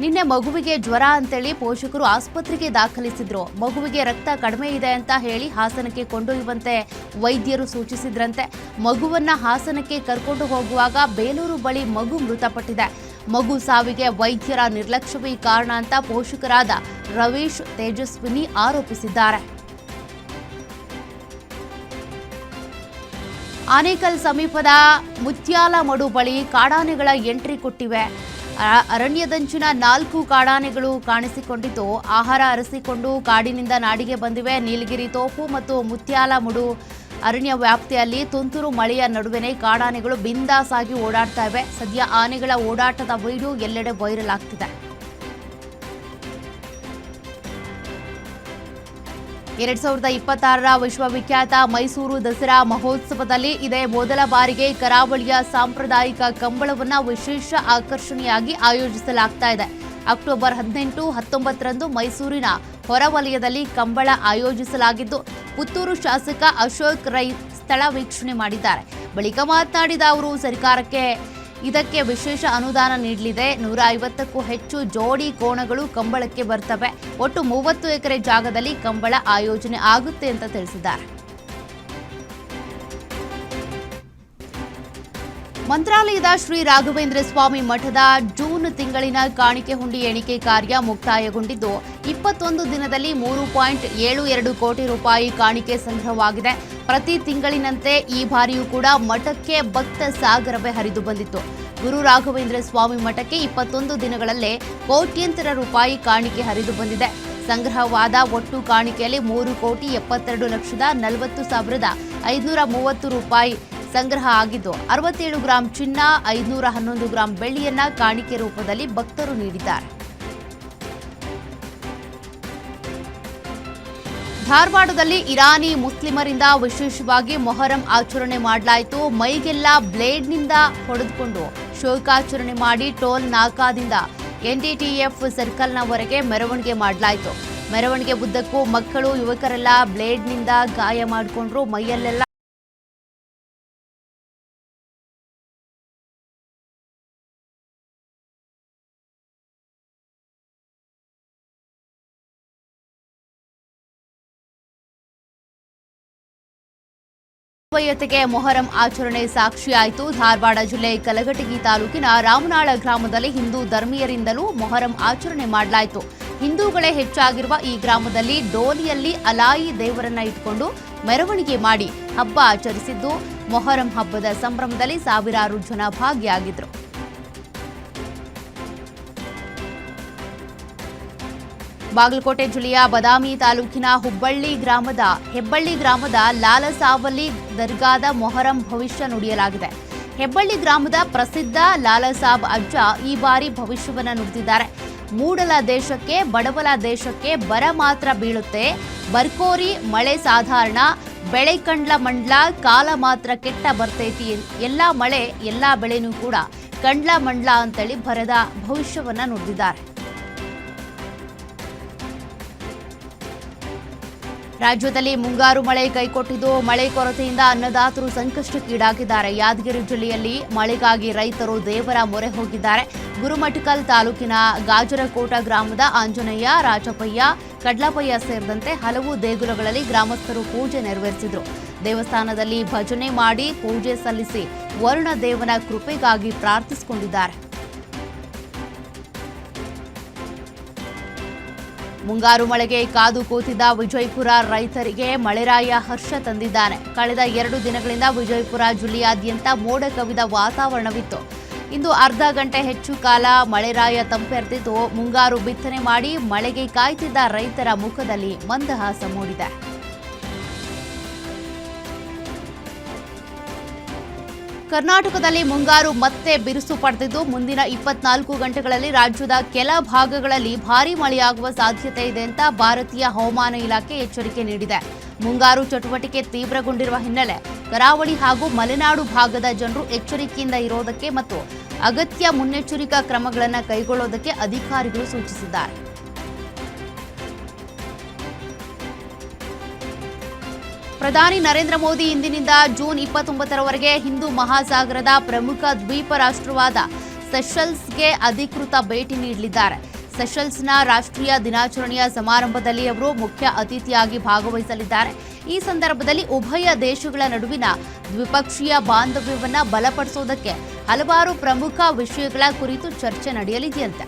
ನಿನ್ನೆ ಮಗುವಿಗೆ ಜ್ವರ ಅಂತೇಳಿ ಪೋಷಕರು ಆಸ್ಪತ್ರೆಗೆ ದಾಖಲಿಸಿದ್ರು. ಮಗುವಿಗೆ ರಕ್ತ ಕಡಿಮೆ ಇದೆ ಅಂತ ಹೇಳಿ ಹಾಸನಕ್ಕೆ ಕೊಂಡೊಯ್ಯುವಂತೆ ವೈದ್ಯರು ಸೂಚಿಸಿದ್ರಂತೆ. ಮಗುವನ್ನ ಹಾಸನಕ್ಕೆ ಕರ್ಕೊಂಡು ಹೋಗುವಾಗ ಬೇಲೂರು ಬಳಿ ಮಗು ಮೃತಪಟ್ಟಿದೆ. ಮಗು ಸಾವಿಗೆ ವೈದ್ಯರ ನಿರ್ಲಕ್ಷ್ಯವೇ ಕಾರಣ ಅಂತ ಪೋಷಕರಾದ ರವೀಶ್ ತೇಜಸ್ವಿನಿ ಆರೋಪಿಸಿದ್ದಾರೆ. ಆನೇಕಲ್ ಸಮೀಪದ ಮುತ್ಯಾಲಮಡು ಬಳಿ ಕಾಡಾನೆಗಳ ಎಂಟ್ರಿ ಕೊಟ್ಟಿವೆ. ಅರಣ್ಯದಂಚಿನ 4 ಕಾಡಾನೆಗಳು ಕಾಣಿಸಿಕೊಂಡಿದ್ದು ಆಹಾರ ಅರಸಿಕೊಂಡು ಕಾಡಿನಿಂದ ನಾಡಿಗೆ ಬಂದಿವೆ. ನೀಲಗಿರಿ ತೋಪು ಮತ್ತು ಮುತ್ಯಾಲಮಡು ಅರಣ್ಯ ವ್ಯಾಪ್ತಿಯಲ್ಲಿ ತುಂತುರು ಮಳೆಯ ನಡುವೆನೇ ಕಾಡಾನೆಗಳು ಬಿಂದಾಸ್ ಆಗಿ ಓಡಾಡ್ತಾ ಇವೆ. ಸದ್ಯ ಆನೆಗಳ ಓಡಾಟದ ವಿಡಿಯೋ ಎಲ್ಲೆಡೆ ವೈರಲ್ ಆಗ್ತಿದೆ. 2026ರ ವಿಶ್ವವಿಖ್ಯಾತ ಮೈಸೂರು ದಸರಾ ಮಹೋತ್ಸವದಲ್ಲಿ ಇದೇ ಮೊದಲ ಬಾರಿಗೆ ಕರಾವಳಿಯ ಸಾಂಪ್ರದಾಯಿಕ ಕಂಬಳವನ್ನು ವಿಶೇಷ ಆಕರ್ಷಣೆಯಾಗಿ ಆಯೋಜಿಸಲಾಗ್ತಾ ಇದೆ. ಅಕ್ಟೋಬರ್ 18, 19ರಂದು ಮೈಸೂರಿನ ಹೊರವಲಯದಲ್ಲಿ ಕಂಬಳ ಆಯೋಜಿಸಲಾಗಿದ್ದು ಪುತ್ತೂರು ಶಾಸಕ ಅಶೋಕ್ ರೈ ಸ್ಥಳ ವೀಕ್ಷಣೆ ಮಾಡಿದ್ದಾರೆ. ಬಳಿಕ ಮಾತನಾಡಿದ ಅವರು ಸರ್ಕಾರಕ್ಕೆ ಇದಕ್ಕೆ ವಿಶೇಷ ಅನುದಾನ ನೀಡಲಿದೆ. 150ಕ್ಕೂ ಹೆಚ್ಚು ಜೋಡಿ ಕೋಣಗಳು ಕಂಬಳಕ್ಕೆ ಬರ್ತವೆ. ಒಟ್ಟು 30 ಎಕರೆ ಜಾಗದಲ್ಲಿ ಕಂಬಳ ಆಯೋಜನೆ ಆಗುತ್ತೆ ಅಂತ ತಿಳಿಸಿದ್ದಾರೆ. ಮಂತ್ರಾಲಯದ ಶ್ರೀ ರಾಘವೇಂದ್ರ ಸ್ವಾಮಿ ಮಠದ ಜೂನ್ ತಿಂಗಳಿನ ಕಾಣಿಕೆ ಹುಂಡಿ ಎಣಿಕೆ ಕಾರ್ಯ ಮುಕ್ತಾಯಗೊಂಡಿದ್ದು 21 ದಿನದಲ್ಲಿ 3.72 ಕೋಟಿ ರೂಪಾಯಿ ಕಾಣಿಕೆ ಸಂಗ್ರಹವಾಗಿದೆ. ಪ್ರತಿ ತಿಂಗಳಿನಂತೆ ಈ ಬಾರಿಯೂ ಕೂಡ ಮಠಕ್ಕೆ ಭಕ್ತ ಸಾಗರವೇ ಹರಿದು ಬಂದಿತ್ತು. ಗುರು ರಾಘವೇಂದ್ರ ಸ್ವಾಮಿ ಮಠಕ್ಕೆ 21 ದಿನಗಳಲ್ಲೇ ಕೋಟ್ಯಂತರ ರೂಪಾಯಿ ಕಾಣಿಕೆ ಹರಿದು ಬಂದಿದೆ. ಸಂಗ್ರಹವಾದ ಒಟ್ಟು ಕಾಣಿಕೆಯಲ್ಲಿ 3,72,40,530 ರೂಪಾಯಿ ಸಂಗ್ರಹ ಆಗಿದ್ದು 67 ಗ್ರಾಂ ಚಿನ್ನ, 511 ಗ್ರಾಂ ಬೆಳ್ಳಿಯನ್ನ ಕಾಣಿಕೆ ರೂಪದಲ್ಲಿ ಭಕ್ತರು ನೀಡಿದ್ದಾರೆ. ಧಾರವಾಡದಲ್ಲಿ ಇರಾನಿ ಮುಸ್ಲಿಮರಿಂದ ವಿಶೇಷವಾಗಿ ಮೊಹರಂ ಆಚರಣೆ ಮಾಡಲಾಯಿತು. ಮೈಗೆಲ್ಲ ಬ್ಲೇಡ್ನಿಂದ ಹೊಡೆದುಕೊಂಡು ಶೋಕಾಚರಣೆ ಮಾಡಿ ಟೋಲ್ ನಾಕಾದಿಂದ ಎನ್ಡಿಟಿಎಫ್ ಸರ್ಕಲ್ನವರೆಗೆ ಮೆರವಣಿಗೆ ಮಾಡಲಾಯಿತು. ಮೆರವಣಿಗೆ ಉದ್ದಕ್ಕೂ ಮಕ್ಕಳು, ಯುವಕರೆಲ್ಲ ಬ್ಲೇಡ್ನಿಂದ ಗಾಯ ಮಾಡಿಕೊಂಡ್ರು. ಮೈಯಲ್ಲೆಲ್ಲ ವೈಯತೆಗೆ ಮೊಹರಂ ಆಚರಣೆ ಸಾಕ್ಷಿಯಾಯಿತು. ಧಾರವಾಡ ಜಿಲ್ಲೆ ಕಲಘಟಗಿ ತಾಲೂಕಿನ ರಾಮನಾಳ ಗ್ರಾಮದಲ್ಲಿ ಹಿಂದೂ ಧರ್ಮೀಯರಿಂದಲೂ ಮೊಹರಂ ಆಚರಣೆ ಮಾಡಲಾಯಿತು. ಹಿಂದೂಗಳೇ ಹೆಚ್ಚಾಗಿರುವ ಈ ಗ್ರಾಮದಲ್ಲಿ ಡೋಲಿಯಲ್ಲಿ ಅಲಾಯಿ ದೇವರನ್ನ ಇಟ್ಕೊಂಡು ಮೆರವಣಿಗೆ ಮಾಡಿ ಹಬ್ಬ ಆಚರಿಸಿದ್ದು ಮೊಹರಂ ಹಬ್ಬದ ಸಂಭ್ರಮದಲ್ಲಿ ಸಾವಿರಾರು ಜನ ಭಾಗಿಯಾಗಿದ್ರು. ಬಾಗಲಕೋಟೆ ಜಿಲ್ಲೆಯ ಬದಾಮಿ ತಾಲೂಕಿನ ಹೆಬ್ಬಳ್ಳಿ ಗ್ರಾಮದ ಲಾಲಸಾವಲ್ಲಿ ದರ್ಗಾದ ಮೊಹರಂ ಭವಿಷ್ಯ ನುಡಿಯಲಾಗಿದೆ. ಹೆಬ್ಬಳ್ಳಿ ಗ್ರಾಮದ ಪ್ರಸಿದ್ಧ ಲಾಲಸಾಬ್ ಅಜ್ಜ ಈ ಬಾರಿ ಭವಿಷ್ಯವನ್ನು ನುಡಿದಿದ್ದಾರೆ. ಮೂಡಲ ದೇಶಕ್ಕೆ ಬಡವಲ ದೇಶಕ್ಕೆ ಬರ ಮಾತ್ರ ಬೀಳುತ್ತೆ, ಬರ್ಕೋರಿ ಮಳೆ ಸಾಧಾರಣ, ಬೆಳೆ ಕಂಡ್ಲ ಮಂಡ್ಲ ಕಾಲ ಮಾತ್ರ ಕೆಟ್ಟ ಬರ್ತೈತಿ, ಎಲ್ಲಾ ಮಳೆ ಎಲ್ಲಾ ಬೆಳೆನೂ ಕೂಡ ಕಂಡ್ಲ ಮಂಡ್ಲ ಅಂತೇಳಿ ಬರದ ಭವಿಷ್ಯವನ್ನ ನುಡಿದಿದ್ದಾರೆ. ರಾಜ್ಯದಲ್ಲಿ ಮುಂಗಾರು ಮಳೆ ಕೈಕೊಟ್ಟಿದ್ದು, ಮಳೆ ಕೊರತೆಯಿಂದ ಅನ್ನದಾತರು ಸಂಕಷ್ಟಕ್ಕೀಡಾಗಿದ್ದಾರೆ. ಯಾದಗಿರಿ ಜಿಲ್ಲೆಯಲ್ಲಿ ಮಳೆಗಾಗಿ ರೈತರು ದೇವರ ಮೊರೆ ಹೋಗಿದ್ದಾರೆ. ಗುರುಮಠಕಲ್ ತಾಲೂಕಿನ ಗಾಜರಕೋಟ ಗ್ರಾಮದ ಆಂಜನೇಯ, ರಾಜಪಯ್ಯ, ಕಡ್ಲಪಯ್ಯ ಸೇರಿದಂತೆ ಹಲವು ದೇಗುಲಗಳಲ್ಲಿ ಗ್ರಾಮಸ್ಥರು ಪೂಜೆ ನೆರವೇರಿಸಿದರು. ದೇವಸ್ಥಾನದಲ್ಲಿ ಭಜನೆ ಮಾಡಿ ಪೂಜೆ ಸಲ್ಲಿಸಿ ವರುಣ ದೇವನ ಕೃಪೆಗಾಗಿ ಪ್ರಾರ್ಥಿಸಿಕೊಂಡಿದ್ದಾರೆ. ಮುಂಗಾರು ಮಳೆಗೆ ಕಾದು ಕೂತಿದ್ದ ವಿಜಯಪುರ ರೈತರಿಗೆ ಮಳೆರಾಯ ಹರ್ಷ ತಂದಿದ್ದಾನೆ. ಕಳೆದ 2 ದಿನಗಳಿಂದ ವಿಜಯಪುರ ಜಿಲ್ಲೆಯಾದ್ಯಂತ ಮೋಡ ಕವಿದ ವಾತಾವರಣವಿತ್ತು. ಇಂದು ಅರ್ಧ ಗಂಟೆ ಹೆಚ್ಚು ಕಾಲ ಮಳೆರಾಯ ತಂಪೆರೆದಿದ್ದು, ಮುಂಗಾರು ಬಿತ್ತನೆ ಮಾಡಿ ಮಳೆಗೆ ಕಾಯ್ತಿದ್ದ ರೈತರ ಮುಖದಲ್ಲಿ ಮಂದಹಾಸ ಮೂಡಿದೆ. ಕರ್ನಾಟಕದಲ್ಲಿ ಮುಂಗಾರು ಮತ್ತೆ ಬಿರುಸು ಪಡೆದಿದ್ದು, ಮುಂದಿನ 24 ಗಂಟೆಗಳಲ್ಲಿ ರಾಜ್ಯದ ಕೆಲ ಭಾಗಗಳಲ್ಲಿ ಭಾರೀ ಮಳೆಯಾಗುವ ಸಾಧ್ಯತೆ ಇದೆ ಅಂತ ಭಾರತೀಯ ಹವಾಮಾನ ಇಲಾಖೆ ಎಚ್ಚರಿಕೆ ನೀಡಿದೆ. ಮುಂಗಾರು ಚಟುವಟಿಕೆ ತೀವ್ರಗೊಂಡಿರುವ ಹಿನ್ನೆಲೆ ಕರಾವಳಿ ಹಾಗೂ ಮಲೆನಾಡು ಭಾಗದ ಜನರು ಎಚ್ಚರಿಕೆಯಿಂದ ಇರೋದಕ್ಕೆ ಮತ್ತು ಅಗತ್ಯ ಮುನ್ನೆಚ್ಚರಿಕಾ ಕ್ರಮಗಳನ್ನು ಕೈಗೊಳ್ಳೋದಕ್ಕೆ ಅಧಿಕಾರಿಗಳು ಸೂಚಿಸಿದ್ದಾರೆ. ಪ್ರಧಾನಿ ನರೇಂದ್ರ ಮೋದಿ ಇಂದಿನಿಂದ ಜೂನ್ 29ರವರೆಗೆ ಹಿಂದೂ ಮಹಾಸಾಗರದ ಪ್ರಮುಖ ದ್ವೀಪ ರಾಷ್ಟ್ರವಾದ ಸೆಷಲ್ಸ್ಗೆ ಅಧಿಕೃತ ಭೇಟಿ ನೀಡಲಿದ್ದಾರೆ. ಸೆಷಲ್ಸ್ನ ರಾಷ್ಟ್ರೀಯ ದಿನಾಚರಣೆಯ ಸಮಾರಂಭದಲ್ಲಿ ಅವರು ಮುಖ್ಯ ಅತಿಥಿಯಾಗಿ ಭಾಗವಹಿಸಲಿದ್ದಾರೆ. ಈ ಸಂದರ್ಭದಲ್ಲಿ ಉಭಯ ದೇಶಗಳ ನಡುವಿನ ದ್ವಿಪಕ್ಷೀಯ ಬಾಂಧವ್ಯವನ್ನು ಬಲಪಡಿಸುವುದಕ್ಕೆ ಹಲವಾರು ಪ್ರಮುಖ ವಿಷಯಗಳ ಕುರಿತು ಚರ್ಚೆ ನಡೆಯಲಿದೆಯಂತೆ.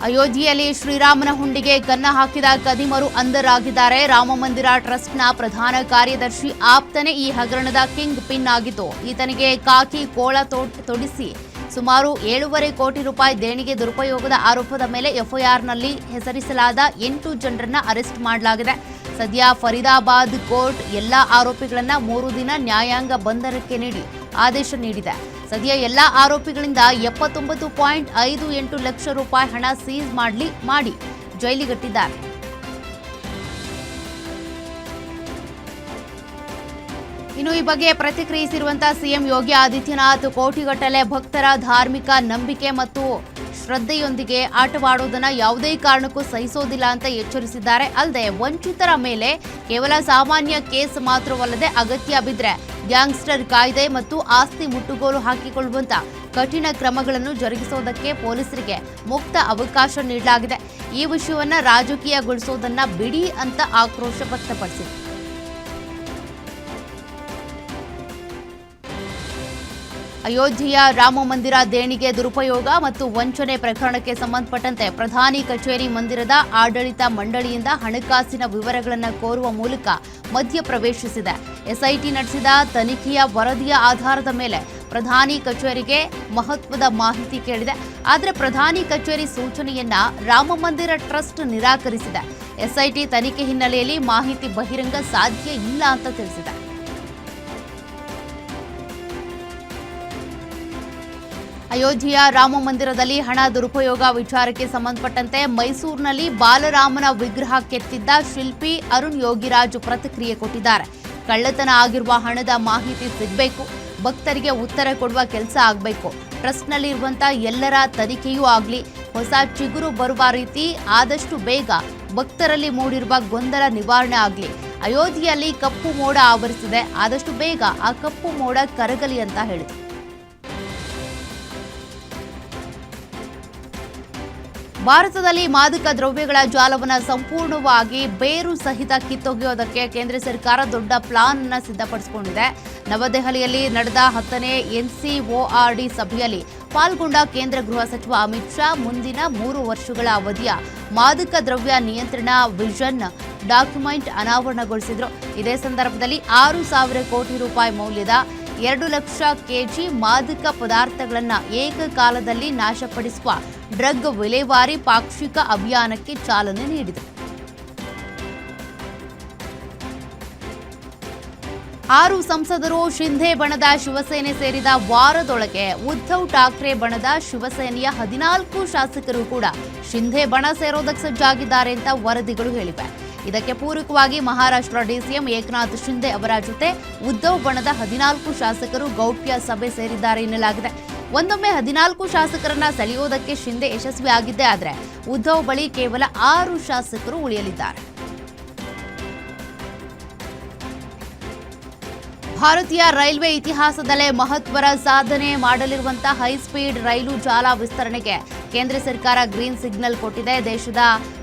ಅಯೋಧ್ಯೆಯಲ್ಲಿ ಶ್ರೀರಾಮನ ಹುಂಡಿಗೆ ಕನ್ನ ಹಾಕಿದ ಕದಿಮರು ಅಂಧರಾಗಿದ್ದಾರೆ. ರಾಮಮಂದಿರ ಟ್ರಸ್ಟ್ನ ಪ್ರಧಾನ ಕಾರ್ಯದರ್ಶಿ ಆಪ್ತನೇ ಈ ಹಗರಣದ ಕಿಂಗ್ ಪಿನ್ ಆಗಿದ್ದು, ಈತನಿಗೆ ಕಾಕಿ ಕೋಳ ತೊಡಿಸಿ ಸುಮಾರು 7.5 ಕೋಟಿ ರೂಪಾಯಿ ದೇಣಿಗೆ ದುರುಪಯೋಗದ ಆರೋಪದ ಮೇಲೆ ಎಫ್ಐಆರ್ನಲ್ಲಿ ಹೆಸರಿಸಲಾದ 8 ಜನರನ್ನ ಅರೆಸ್ಟ್ ಮಾಡಲಾಗಿದೆ. ಸದ್ಯ ಫರೀದಾಬಾದ್ ಕೋರ್ಟ್ ಎಲ್ಲಾ ಆರೋಪಿಗಳನ್ನ 3 ದಿನ ನ್ಯಾಯಾಂಗ ಬಂಧನಕ್ಕೆ ನೀಡಿ ಆದೇಶ ನೀಡಿದೆ. ಸದ್ಯ ಎಲ್ಲಾ ಆರೋಪಿಗಳಿಂದ 79.58 ಲಕ್ಷ ರೂಪಾಯಿ ಹಣ ಸೀಸ್ ಮಾಡಿ ಜೈಲಿಗಟ್ಟಿದ್ದಾರೆ. ಇನ್ನು ಈ ಬಗ್ಗೆ ಪ್ರತಿಕ್ರಿಯಿಸಿರುವಂತಹ ಸಿಎಂ ಯೋಗಿ ಆದಿತ್ಯನಾಥ್, ಕೋಟಿಗಟ್ಟಲೆ ಭಕ್ತರ ಧಾರ್ಮಿಕ ನಂಬಿಕೆ ಮತ್ತು ಶ್ರದ್ಧೆಯೊಂದಿಗೆ ಆಟವಾಡುವುದನ್ನು ಯಾವುದೇ ಕಾರಣಕ್ಕೂ ಸಹಿಸೋದಿಲ್ಲ ಅಂತ ಎಚ್ಚರಿಸಿದ್ದಾರೆ. ಅಲ್ಲದೆ ವಂಚಿತರ ಮೇಲೆ ಕೇವಲ ಸಾಮಾನ್ಯ ಕೇಸ್ ಮಾತ್ರವಲ್ಲದೆ ಅಗತ್ಯ ಬಿದ್ದರೆ ಗ್ಯಾಂಗ್ಸ್ಟರ್ ಕಾಯ್ದೆ ಮತ್ತು ಆಸ್ತಿ ಮುಟ್ಟುಗೋಲು ಹಾಕಿಕೊಳ್ಳುವಂತ ಕಠಿಣ ಕ್ರಮಗಳನ್ನು ಜರುಗಿಸುವುದಕ್ಕೆ ಪೊಲೀಸರಿಗೆ ಮುಕ್ತ ಅವಕಾಶ ನೀಡಲಾಗಿದೆ. ಈ ವಿಷಯವನ್ನ ರಾಜಕೀಯಗೊಳಿಸುವುದನ್ನ ಬಿಡಿ ಅಂತ ಆಕ್ರೋಶ ವ್ಯಕ್ತಪಡಿಸಿದರು. ಅಯೋಧ್ಯೆಯ ರಾಮ ಮಂದಿರ ದೇಣಿಗೆ ದುರುಪಯೋಗ ಮತ್ತು ವಂಚನೆ ಪ್ರಕರಣಕ್ಕೆ ಸಂಬಂಧಪಟ್ಟಂತೆ ಪ್ರಧಾನಿ ಕಚೇರಿ ಮಂದಿರದ ಆಡಳಿತ ಮಂಡಳಿಯಿಂದ ಹಣಕಾಸಿನ ವಿವರಗಳನ್ನು ಕೋರುವ ಮೂಲಕ ಮಧ್ಯಪ್ರವೇಶಿಸಿದೆ. ಎಸ್ಐಟಿ ನಡೆಸಿದ ತನಿಖೆಯ ವರದಿಯ ಆಧಾರದ ಮೇಲೆ ಪ್ರಧಾನಿ ಕಚೇರಿಗೆ ಮಹತ್ವದ ಮಾಹಿತಿ ಕೇಳಿದೆ. ಆದರೆ ಪ್ರಧಾನಿ ಕಚೇರಿ ಸೂಚನೆಯನ್ನ ರಾಮ ಮಂದಿರ ಟ್ರಸ್ಟ್ ನಿರಾಕರಿಸಿದೆ. ಎಸ್ಐಟಿ ತನಿಖೆ ಹಿನ್ನೆಲೆಯಲ್ಲಿ ಮಾಹಿತಿ ಬಹಿರಂಗ ಸಾಧ್ಯ ಇಲ್ಲ ಅಂತ ತಿಳಿಸಿದೆ. ಅಯೋಧ್ಯೆಯ ರಾಮ ಮಂದಿರದಲ್ಲಿ ಹಣ ದುರುಪಯೋಗ ವಿಚಾರಕ್ಕೆ ಸಂಬಂಧಪಟ್ಟಂತೆ ಮೈಸೂರಿನಲ್ಲಿ ಬಾಲರಾಮನ ವಿಗ್ರಹ ಕೆತ್ತಿದ್ದ ಶಿಲ್ಪಿ ಅರುಣ್ ಯೋಗಿರಾಜ್ ಪ್ರತಿಕ್ರಿಯೆ ಕೊಟ್ಟಿದ್ದಾರೆ. ಕಳ್ಳತನ ಆಗಿರುವ ಹಣದ ಮಾಹಿತಿ ಸಿಗಬೇಕು, ಭಕ್ತರಿಗೆ ಉತ್ತರ ಕೊಡುವ ಕೆಲಸ ಆಗಬೇಕು, ಟ್ರಸ್ಟ್ನಲ್ಲಿರುವಂಥ ಎಲ್ಲರ ತನಿಖೆಯೂ ಆಗಲಿ, ಹೊಸ ಚಿಗುರು ಬರುವ ರೀತಿ ಆದಷ್ಟು ಬೇಗ ಭಕ್ತರಲ್ಲಿ ಮೂಡಿರುವ ಗೊಂದಲ ನಿವಾರಣೆ ಆಗಲಿ. ಅಯೋಧ್ಯೆಯಲ್ಲಿ ಕಪ್ಪು ಮೋಡ ಆವರಿಸಿದೆ, ಆದಷ್ಟು ಬೇಗ ಆ ಕಪ್ಪು ಮೋಡ ಕರಗಲಿ ಅಂತ ಹೇಳಿದರು. ಭಾರತದಲ್ಲಿ ಮಾದಕ ದ್ರವ್ಯಗಳ ಜಾಲವನ್ನು ಸಂಪೂರ್ಣವಾಗಿ ಬೇರು ಸಹಿತ ಕಿತ್ತೊಗೆಯೋದಕ್ಕೆ ಕೇಂದ್ರ ಸರ್ಕಾರ ದೊಡ್ಡ ಪ್ಲಾನ್ ಅನ್ನು ಸಿದ್ಧಪಡಿಸಿಕೊಂಡಿದೆ. ನವದೆಹಲಿಯಲ್ಲಿ ನಡೆದ 10ನೇ NCORD ಸಭೆಯಲ್ಲಿ ಪಾಲ್ಗೊಂಡ ಕೇಂದ್ರ ಗೃಹ ಸಚಿವ ಅಮಿತ್ ಶಾ ಮುಂದಿನ 3 ವರ್ಷಗಳ ಅವಧಿಯ ಮಾದಕ ದ್ರವ್ಯ ನಿಯಂತ್ರಣ ವಿಷನ್ ಡಾಕ್ಯುಮೆಂಟ್ ಅನಾವರಣಗೊಳಿಸಿದರು. ಇದೇ ಸಂದರ್ಭದಲ್ಲಿ 6,000 ಕೋಟಿ ರೂಪಾಯಿ ಮೌಲ್ಯದ 2 ಲಕ್ಷ ಕೆಜಿ ಮಾದಕ ಪದಾರ್ಥಗಳನ್ನು ಏಕಕಾಲದಲ್ಲಿ ನಾಶಪಡಿಸುವ ಡ್ರಗ್ ವಿಲೇವಾರಿ ಪಾಕ್ಷಿಕ ಅಭಿಯಾನಕ್ಕೆ ಚಾಲನೆ ನೀಡಿದರು. 6 ಸಂಸದರು ಶಿಂಧೆ ಬಣದ ಶಿವಸೇನೆ ಸೇರಿದ ವಾರದೊಳಗೆ ಉದ್ಧವ್ ಠಾಕ್ರೆ ಬಣದ ಶಿವಸೇನೆಯ 14 ಶಾಸಕರು ಕೂಡ ಶಿಂಧೆ ಬಣ ಸೇರೋದಕ್ಕೆ ಸಜ್ಜಾಗಿದ್ದಾರೆ ಅಂತ ವರದಿಗಳು ಹೇಳಿವೆ. ಇದಕ್ಕೆ ಪೂರಕವಾಗಿ ಮಹಾರಾಷ್ಟ್ರ ಡಿಸಿಎಂ ಏಕನಾಥ್ ಶಿಂಧೆ ಅವರ ಜೊತೆ ಉದ್ಧವ್ ಬಣದ 14 ಶಾಸಕರು ಗೌಪ್ಯ ಸಭೆ ಸೇರಿದ್ದಾರೆ ಎನ್ನಲಾಗಿದೆ. ಒಂದೊಮ್ಮೆ 14 ಶಾಸಕರನ್ನ ಸೆಳೆಯೋದಕ್ಕೆ ಶಿಂಧೆ ಯಶಸ್ವಿಯಾಗಿದ್ದೇ ಆದರೆ ಉದ್ಧವ್ ಬಳಿ ಕೇವಲ 6 ಶಾಸಕರು ಉಳಿಯಲಿದ್ದಾರೆ. ಭಾರತೀಯ ರೈಲ್ವೆ ಇತಿಹಾಸದಲ್ಲೇ ಮಹತ್ವದ ಸಾಧನೆ ಮಾಡಲಿರುವಂತಹ ಹೈಸ್ಪೀಡ್ ರೈಲು ಜಾಲ ವಿಸ್ತರಣೆಗೆ ಕೇಂದ್ರ ಸರ್ಕಾರ ಗ್ರೀನ್ ಸಿಗ್ನಲ್ ಕೊಟ್ಟಿದೆ. ದೇಶದ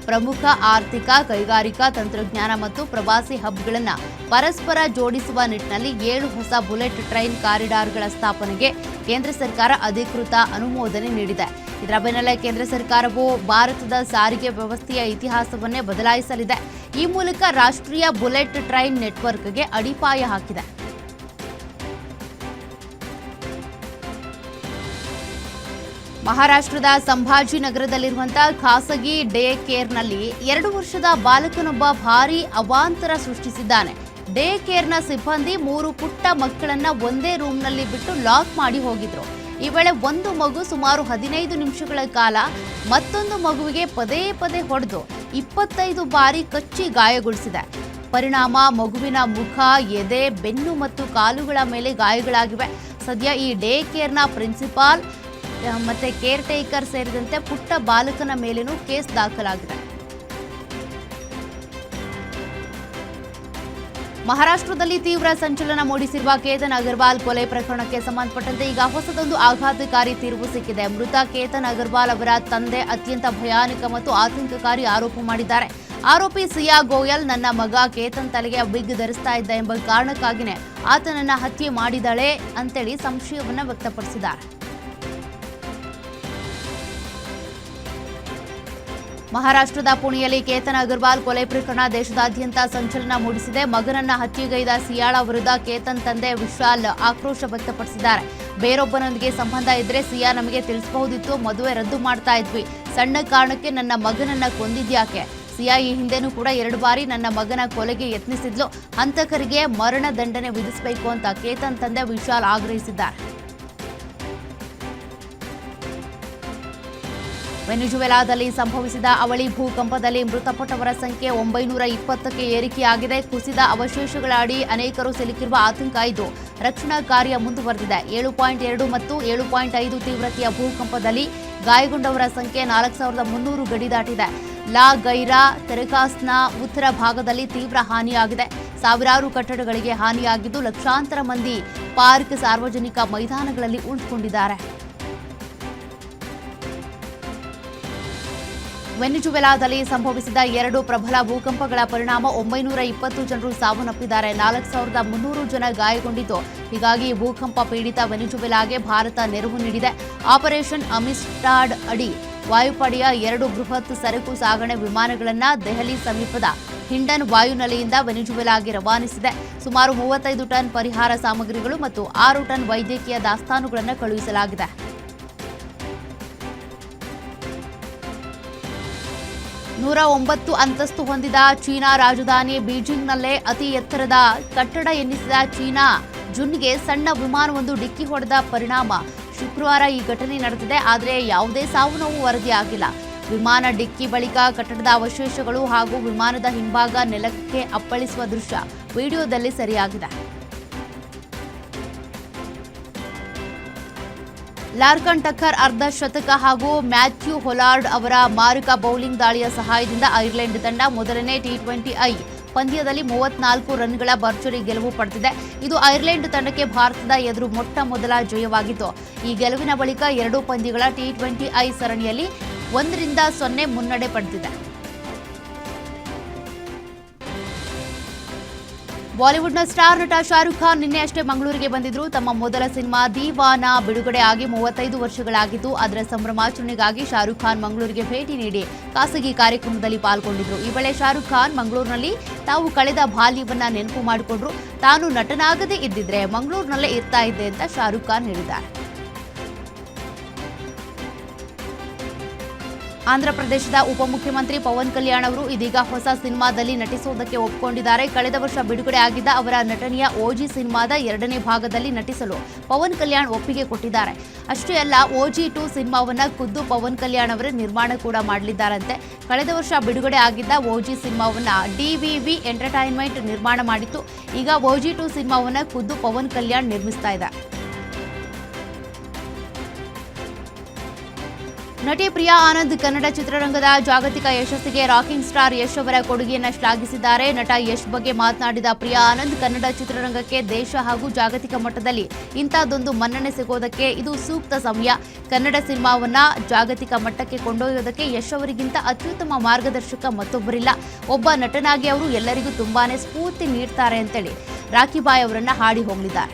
ಪ್ರಮುಖ ಆರ್ಥಿಕ, ಕೈಗಾರಿಕಾ, ತಂತ್ರಜ್ಞಾನ ಮತ್ತು ಪ್ರವಾಸಿ ಹಬ್ಗಳನ್ನು ಪರಸ್ಪರ ಜೋಡಿಸುವ ನಿಟ್ಟಿನಲ್ಲಿ 7 ಹೊಸ ಬುಲೆಟ್ ಟ್ರೈನ್ ಕಾರಿಡಾರ್ಗಳ ಸ್ಥಾಪನೆಗೆ ಕೇಂದ್ರ ಸರ್ಕಾರ ಅಧಿಕೃತ ಅನುಮೋದನೆ ನೀಡಿದೆ. ಇದರ ಬೆನ್ನಲ್ಲೇ ಕೇಂದ್ರ ಸರ್ಕಾರವು ಭಾರತದ ಸಾರಿಗೆ ವ್ಯವಸ್ಥೆಯ ಇತಿಹಾಸವನ್ನೇ ಬದಲಾಯಿಸಲಿದೆ. ಈ ಮೂಲಕ ರಾಷ್ಟ್ರೀಯ ಬುಲೆಟ್ ಟ್ರೈನ್ ನೆಟ್ವರ್ಕ್ಗೆ ಅಡಿಪಾಯ ಹಾಕಿದೆ. ಮಹಾರಾಷ್ಟ್ರದ ಸಂಭಾಜಿನಗರದಲ್ಲಿರುವಂತಹ ಖಾಸಗಿ ಡೇ ಕೇರ್ನಲ್ಲಿ 2 ವರ್ಷದ ಬಾಲಕನೊಬ್ಬ ಭಾರೀ ಅವಾಂತರ ಸೃಷ್ಟಿಸಿದ್ದಾನೆ. ಡೇ ಕೇರ್ನ ಸಿಬ್ಬಂದಿ 3 ಪುಟ್ಟ ಮಕ್ಕಳನ್ನ ಒಂದೇ ರೂಮ್ನಲ್ಲಿ ಬಿಟ್ಟು ಲಾಕ್ ಮಾಡಿ ಹೋಗಿದ್ರು. ಈ ವೇಳೆ ಒಂದು ಮಗು ಸುಮಾರು 15 ನಿಮಿಷಗಳ ಕಾಲ ಮತ್ತೊಂದು ಮಗುವಿಗೆ ಪದೇ ಪದೇ ಹೊಡೆದು 25 ಬಾರಿ ಕಚ್ಚಿ ಗಾಯಗೊಳಿಸಿದೆ. ಪರಿಣಾಮ ಮಗುವಿನ ಮುಖ, ಎದೆ, ಬೆನ್ನು ಮತ್ತು ಕಾಲುಗಳ ಮೇಲೆ ಗಾಯಗಳಾಗಿವೆ. ಸದ್ಯ ಈ ಡೇ ಕೇರ್ನ ಪ್ರಿನ್ಸಿಪಾಲ್ ಮತ್ತೆ ಕೇರ್ ಟೇಕರ್ ಸೇರಿದಂತೆ ಪುಟ್ಟ ಬಾಲಕನ ಮೇಲೇನೂ ಕೇಸ್ ದಾಖಲಾಗಿದೆ. ಮಹಾರಾಷ್ಟ್ರದಲ್ಲಿ ತೀವ್ರ ಸಂಚಲನ ಮೂಡಿಸಿರುವ ಕೇತನ್ ಅಗರ್ವಾಲ್ ಕೊಲೆ ಪ್ರಕರಣಕ್ಕೆ ಸಂಬಂಧಪಟ್ಟಂತೆ ಈಗ ಹೊಸದೊಂದು ಆಘಾತಕಾರಿ ತಿರುವು ಸಿಕ್ಕಿದೆ. ಮೃತ ಕೇತನ್ ಅಗರ್ವಾಲ್ ಅವರ ತಂದೆ ಅತ್ಯಂತ ಭಯಾನಕ ಮತ್ತು ಆತಂಕಕಾರಿ ಆರೋಪ ಮಾಡಿದ್ದಾರೆ. ಆರೋಪಿ ಸಿಯಾ ಗೋಯಲ್ ನನ್ನ ಮಗ ಕೇತನ್ ತಲೆಗೆ ವಿಗ್ ಧರಿಸ್ತಾ ಇದ್ದ ಎಂಬ ಕಾರಣಕ್ಕಾಗಿಯೇ ಆತನನ್ನ ಹತ್ಯೆ ಮಾಡಿದಾಳೆ ಅಂತೇಳಿ ಸಂಶಯವನ್ನ ವ್ಯಕ್ತಪಡಿಸಿದ್ದಾರೆ. ಮಹಾರಾಷ್ಟ್ರದ ಪುಣೆಯಲ್ಲಿ ಕೇತನ್ ಅಗರ್ವಾಲ್ ಕೊಲೆ ಪ್ರಕರಣ ದೇಶದಾದ್ಯಂತ ಸಂಚಲನ ಮೂಡಿಸಿದೆ. ಮಗನನ್ನ ಹತ್ಯೆಗೈದ ಸಿಯಾಳ ವಿರುದ್ಧ ಕೇತನ್ ತಂದೆ ವಿಶಾಲ್ ಆಕ್ರೋಶ ವ್ಯಕ್ತಪಡಿಸಿದ್ದಾರೆ. ಬೇರೊಬ್ಬನೊಂದಿಗೆ ಸಂಬಂಧ ಇದ್ರೆ ಸಿಯಾ ನಮಗೆ ತಿಳಿಸಬಹುದಿತ್ತು, ಮದುವೆ ರದ್ದು ಮಾಡ್ತಾ ಇದ್ವಿ, ಸಣ್ಣ ಕಾರಣಕ್ಕೆ ನನ್ನ ಮಗನನ್ನ ಕೊಂದಿದ್ಯಾಕೆ? ಸಿಯಾ ಈ ಹಿಂದೆನೂ ಕೂಡ 2 ಬಾರಿ ನನ್ನ ಮಗನ ಕೊಲೆಗೆ ಯತ್ನಿಸಿದ್ಲು. ಹಂತಕರಿಗೆ ಮರಣ ದಂಡನೆ ವಿಧಿಸಬೇಕು ಅಂತ ಕೇತನ್ ತಂದೆ ವಿಶಾಲ್ ಆಗ್ರಹಿಸಿದ್ದಾರೆ. ವೆನಿಜುವೆಲಾದಲ್ಲಿ ಸಂಭವಿಸಿದ ಅವಳಿ ಭೂಕಂಪದಲ್ಲಿ ಮೃತಪಟ್ಟವರ ಸಂಖ್ಯೆ 920ಕ್ಕೆ ಏರಿಕೆಯಾಗಿದೆ. ಕುಸಿದ ಅವಶೇಷಗಳ ಅಡಿ ಅನೇಕರು ಸಿಲುಕಿರುವ ಆತಂಕ ಇದ್ದು ರಕ್ಷಣಾ ಕಾರ್ಯ ಮುಂದುವರೆದಿದೆ. 7.2 ಮತ್ತು 7.5 ತೀವ್ರತೆಯ ಭೂಕಂಪದಲ್ಲಿ ಗಾಯಗೊಂಡವರ ಸಂಖ್ಯೆ 4,300 ಗಡಿ ದಾಟಿದೆ. ಲಾ ಗೈರಾ ತೆರಕಾಸ್ನ ಉತ್ತರ ಭಾಗದಲ್ಲಿ ತೀವ್ರ ಹಾನಿಯಾಗಿದೆ. ಸಾವಿರಾರು ಕಟ್ಟಡಗಳಿಗೆ ಹಾನಿಯಾಗಿದ್ದು ಲಕ್ಷಾಂತರ ಮಂದಿ ಪಾರ್ಕ್, ಸಾರ್ವಜನಿಕ ಮೈದಾನಗಳಲ್ಲಿ ಉಳಿದುಕೊಂಡಿದ್ದಾರೆ. ವೆನಿಜುವೆಲಾದಲ್ಲಿ ಸಂಭವಿಸಿದ 2 ಪ್ರಬಲ ಭೂಕಂಪಗಳ ಪರಿಣಾಮ 920 ಜನರು ಸಾವನ್ನಪ್ಪಿದ್ದಾರೆ. 4,300 ಜನ ಗಾಯಗೊಂಡಿದ್ದು, ಹೀಗಾಗಿ ಭೂಕಂಪ ಪೀಡಿತ ವೆನಿಜುವೆಲಾಗೆ ಭಾರತ ನೆರವು ನೀಡಿದೆ. ಆಪರೇಷನ್ ಅಮಿಸ್ಟಾಡ್ ಅಡಿ ವಾಯುಪಡೆಯ 2 ಬೃಹತ್ ಸರಕು ಸಾಗಣೆ ವಿಮಾನಗಳನ್ನು ದೆಹಲಿ ಸಮೀಪದ ಹಿಂಡನ್ ವಾಯುನೆಲೆಯಿಂದ ವೆನಿಜುವೆಲಾಗೆ ರವಾನಿಸಿದೆ. ಸುಮಾರು 35 ಟನ್ ಪರಿಹಾರ ಸಾಮಗ್ರಿಗಳು ಮತ್ತು 6 ಟನ್ ವೈದ್ಯಕೀಯ ದಾಸ್ತಾನುಗಳನ್ನು ಕಳುಹಿಸಲಾಗಿದೆ. 109 ಅಂತಸ್ತು ಹೊಂದಿದ ಚೀನಾ ರಾಜಧಾನಿ ಬೀಜಿಂಗ್ನಲ್ಲೇ ಅತಿ ಎತ್ತರದ ಕಟ್ಟಡ ಎನ್ನಿಸಿದ ಚೀನಾ ಜುನ್ಗೆ ಸಣ್ಣ ವಿಮಾನವೊಂದು ಡಿಕ್ಕಿ ಹೊಡೆದ ಪರಿಣಾಮ ಶುಕ್ರವಾರ ಈ ಘಟನೆ ನಡೆದಿದೆ. ಆದರೆ ಯಾವುದೇ ಸಾವು ನೋವು ವರದಿಯಾಗಿಲ್ಲ. ವಿಮಾನ ಡಿಕ್ಕಿ ಬಳಿಕ ಕಟ್ಟಡದ ಅವಶೇಷಗಳು ಹಾಗೂ ವಿಮಾನದ ಹಿಂಭಾಗ ನೆಲಕ್ಕೆ ಅಪ್ಪಳಿಸುವ ದೃಶ್ಯ ವಿಡಿಯೋದಲ್ಲಿ ಸೆರೆಯಾಗಿದೆ. ಲಾರ್ಕನ್ ಟಕ್ಕರ್ ಅರ್ಧ ಶತಕ ಹಾಗೂ ಮ್ಯಾಥ್ಯೂ ಹೊಲಾರ್ಡ್ ಅವರ ಮಾರಕ ಬೌಲಿಂಗ್ ದಾಳಿಯ ಸಹಾಯದಿಂದ ಐರ್ಲೆಂಡ್ ತಂಡ ಮೊದಲನೇ T20I ಪಂದ್ಯದಲ್ಲಿ 34 ರನ್ಗಳ ಭರ್ಜರಿ ಗೆಲುವು ಪಡೆದಿದೆ. ಇದು ಐರ್ಲೆಂಡ್ ತಂಡಕ್ಕೆ ಭಾರತದ ಎದುರು ಮೊಟ್ಟ ಮೊದಲ ಜಯವಾಗಿತ್ತು. ಈ ಗೆಲುವಿನ ಬಳಿಕ 2 ಪಂದ್ಯಗಳ T20I ಸರಣಿಯಲ್ಲಿ 1-0 ಮುನ್ನಡೆ ಪಡೆದಿದೆ. ಬಾಲಿವುಡ್ನ ಸ್ಟಾರ್ ನಟ ಶಾರುಖ್ ಖಾನ್ ನಿನ್ನೆ ಅಷ್ಟೇ ಮಂಗಳೂರಿಗೆ ಬಂದಿದ್ರು. ತಮ್ಮ ಮೊದಲ ಸಿನಿಮಾ ದೀವಾನ ಬಿಡುಗಡೆ ಆಗಿ 35 ವರ್ಷಗಳಾಗಿದ್ದು, ಅದರ ಸಂಭ್ರಮಾಚರಣೆಗಾಗಿ ಶಾರುಖ್ ಖಾನ್ ಮಂಗಳೂರಿಗೆ ಭೇಟಿ ನೀಡಿ ಖಾಸಗಿ ಕಾರ್ಯಕ್ರಮದಲ್ಲಿ ಪಾಲ್ಗೊಂಡಿದ್ರು. ಈ ವೇಳೆ ಶಾರುಖ್ ಖಾನ್ ಮಂಗಳೂರಿನಲ್ಲಿ ತಾವು ಕಳೆದ ಬಾಲ್ಯವನ್ನ ನೆನಪು ಮಾಡಿಕೊಂಡ್ರು. ತಾನು ನಟನಾಗದೇ ಇದ್ದಿದ್ರೆ ಮಂಗಳೂರಿನಲ್ಲೇ ಇರ್ತಾ ಇದ್ದೆ ಅಂತ ಶಾರುಖ್ ಖಾನ್ ಹೇಳಿದ್ದಾರೆ. ಆಂಧ್ರಪ್ರದೇಶದ ಉಪಮುಖ್ಯಮಂತ್ರಿ ಪವನ್ ಕಲ್ಯಾಣ್ ಅವರು ಇದೀಗ ಹೊಸ ಸಿನಿಮಾದಲ್ಲಿ ನಟಿಸುವುದಕ್ಕೆ ಒಪ್ಪಿಕೊಂಡಿದ್ದಾರೆ. ಕಳೆದ ವರ್ಷ ಬಿಡುಗಡೆ ಆಗಿದ್ದ ಅವರ ನಟನೆಯ ಓಜಿ ಸಿನಿಮಾದ 2ನೇ ಭಾಗದಲ್ಲಿ ನಟಿಸಲು ಪವನ್ ಕಲ್ಯಾಣ್ ಒಪ್ಪಿಗೆ ಕೊಟ್ಟಿದ್ದಾರೆ. ಅಷ್ಟೇ ಅಲ್ಲ, ಓಜಿ 2 ಸಿನಿಮಾವನ್ನ ಖುದ್ದು ಪವನ್ ಕಲ್ಯಾಣ್ ಅವರೇ ನಿರ್ಮಾಣ ಕೂಡ ಮಾಡಲಿದ್ದಾರಂತೆ. ಕಳೆದ ವರ್ಷ ಬಿಡುಗಡೆ ಆಗಿದ್ದ ಓಜಿ ಸಿನಿಮಾವನ್ನ DVV ಎಂಟರ್ಟೈನ್ಮೆಂಟ್ ನಿರ್ಮಾಣ ಮಾಡಿತ್ತು. ಈಗ ಓಜಿ 2 ಸಿನಿಮಾವನ್ನ ಖುದ್ದು ಪವನ್ ಕಲ್ಯಾಣ್ ನಿರ್ಮಿಸ್ತಾ ಇದ್ದಾರೆ. ನಟಿ ಪ್ರಿಯಾ ಆನಂದ್ ಕನ್ನಡ ಚಿತ್ರರಂಗದ ಜಾಗತಿಕ ಯಶಸ್ಸಿಗೆ ರಾಕಿಂಗ್ ಸ್ಟಾರ್ ಯಶ್ ಅವರ ಕೊಡುಗೆಯನ್ನು ಶ್ಲಾಘಿಸಿದ್ದಾರೆ. ನಟ ಯಶ್ ಬಗ್ಗೆ ಮಾತನಾಡಿದ ಪ್ರಿಯಾ ಆನಂದ್, ಕನ್ನಡ ಚಿತ್ರರಂಗಕ್ಕೆ ದೇಶ ಹಾಗೂ ಜಾಗತಿಕ ಮಟ್ಟದಲ್ಲಿ ಇಂಥದ್ದೊಂದು ಮನ್ನಣೆ ಸಿಗೋದಕ್ಕೆ ಇದು ಸೂಕ್ತ ಸಮಯ. ಕನ್ನಡ ಸಿನಿಮಾವನ್ನ ಜಾಗತಿಕ ಮಟ್ಟಕ್ಕೆ ಕೊಂಡೊಯ್ಯೋದಕ್ಕೆ ಯಶ್ ಅವರಿಗಿಂತ ಅತ್ಯುತ್ತಮ ಮಾರ್ಗದರ್ಶಕ ಮತ್ತೊಬ್ಬರಿಲ್ಲ. ಒಬ್ಬ ನಟನಾಗಿ ಅವರು ಎಲ್ಲರಿಗೂ ತುಂಬಾನೇ ಸ್ಫೂರ್ತಿ ನೀಡ್ತಾರೆ ಅಂತೇಳಿ ರಾಖಿ ಬಾಯ್ ಅವರನ್ನ ಹಾಡಿ ಹೋಗಲಿದ್ದಾರೆ.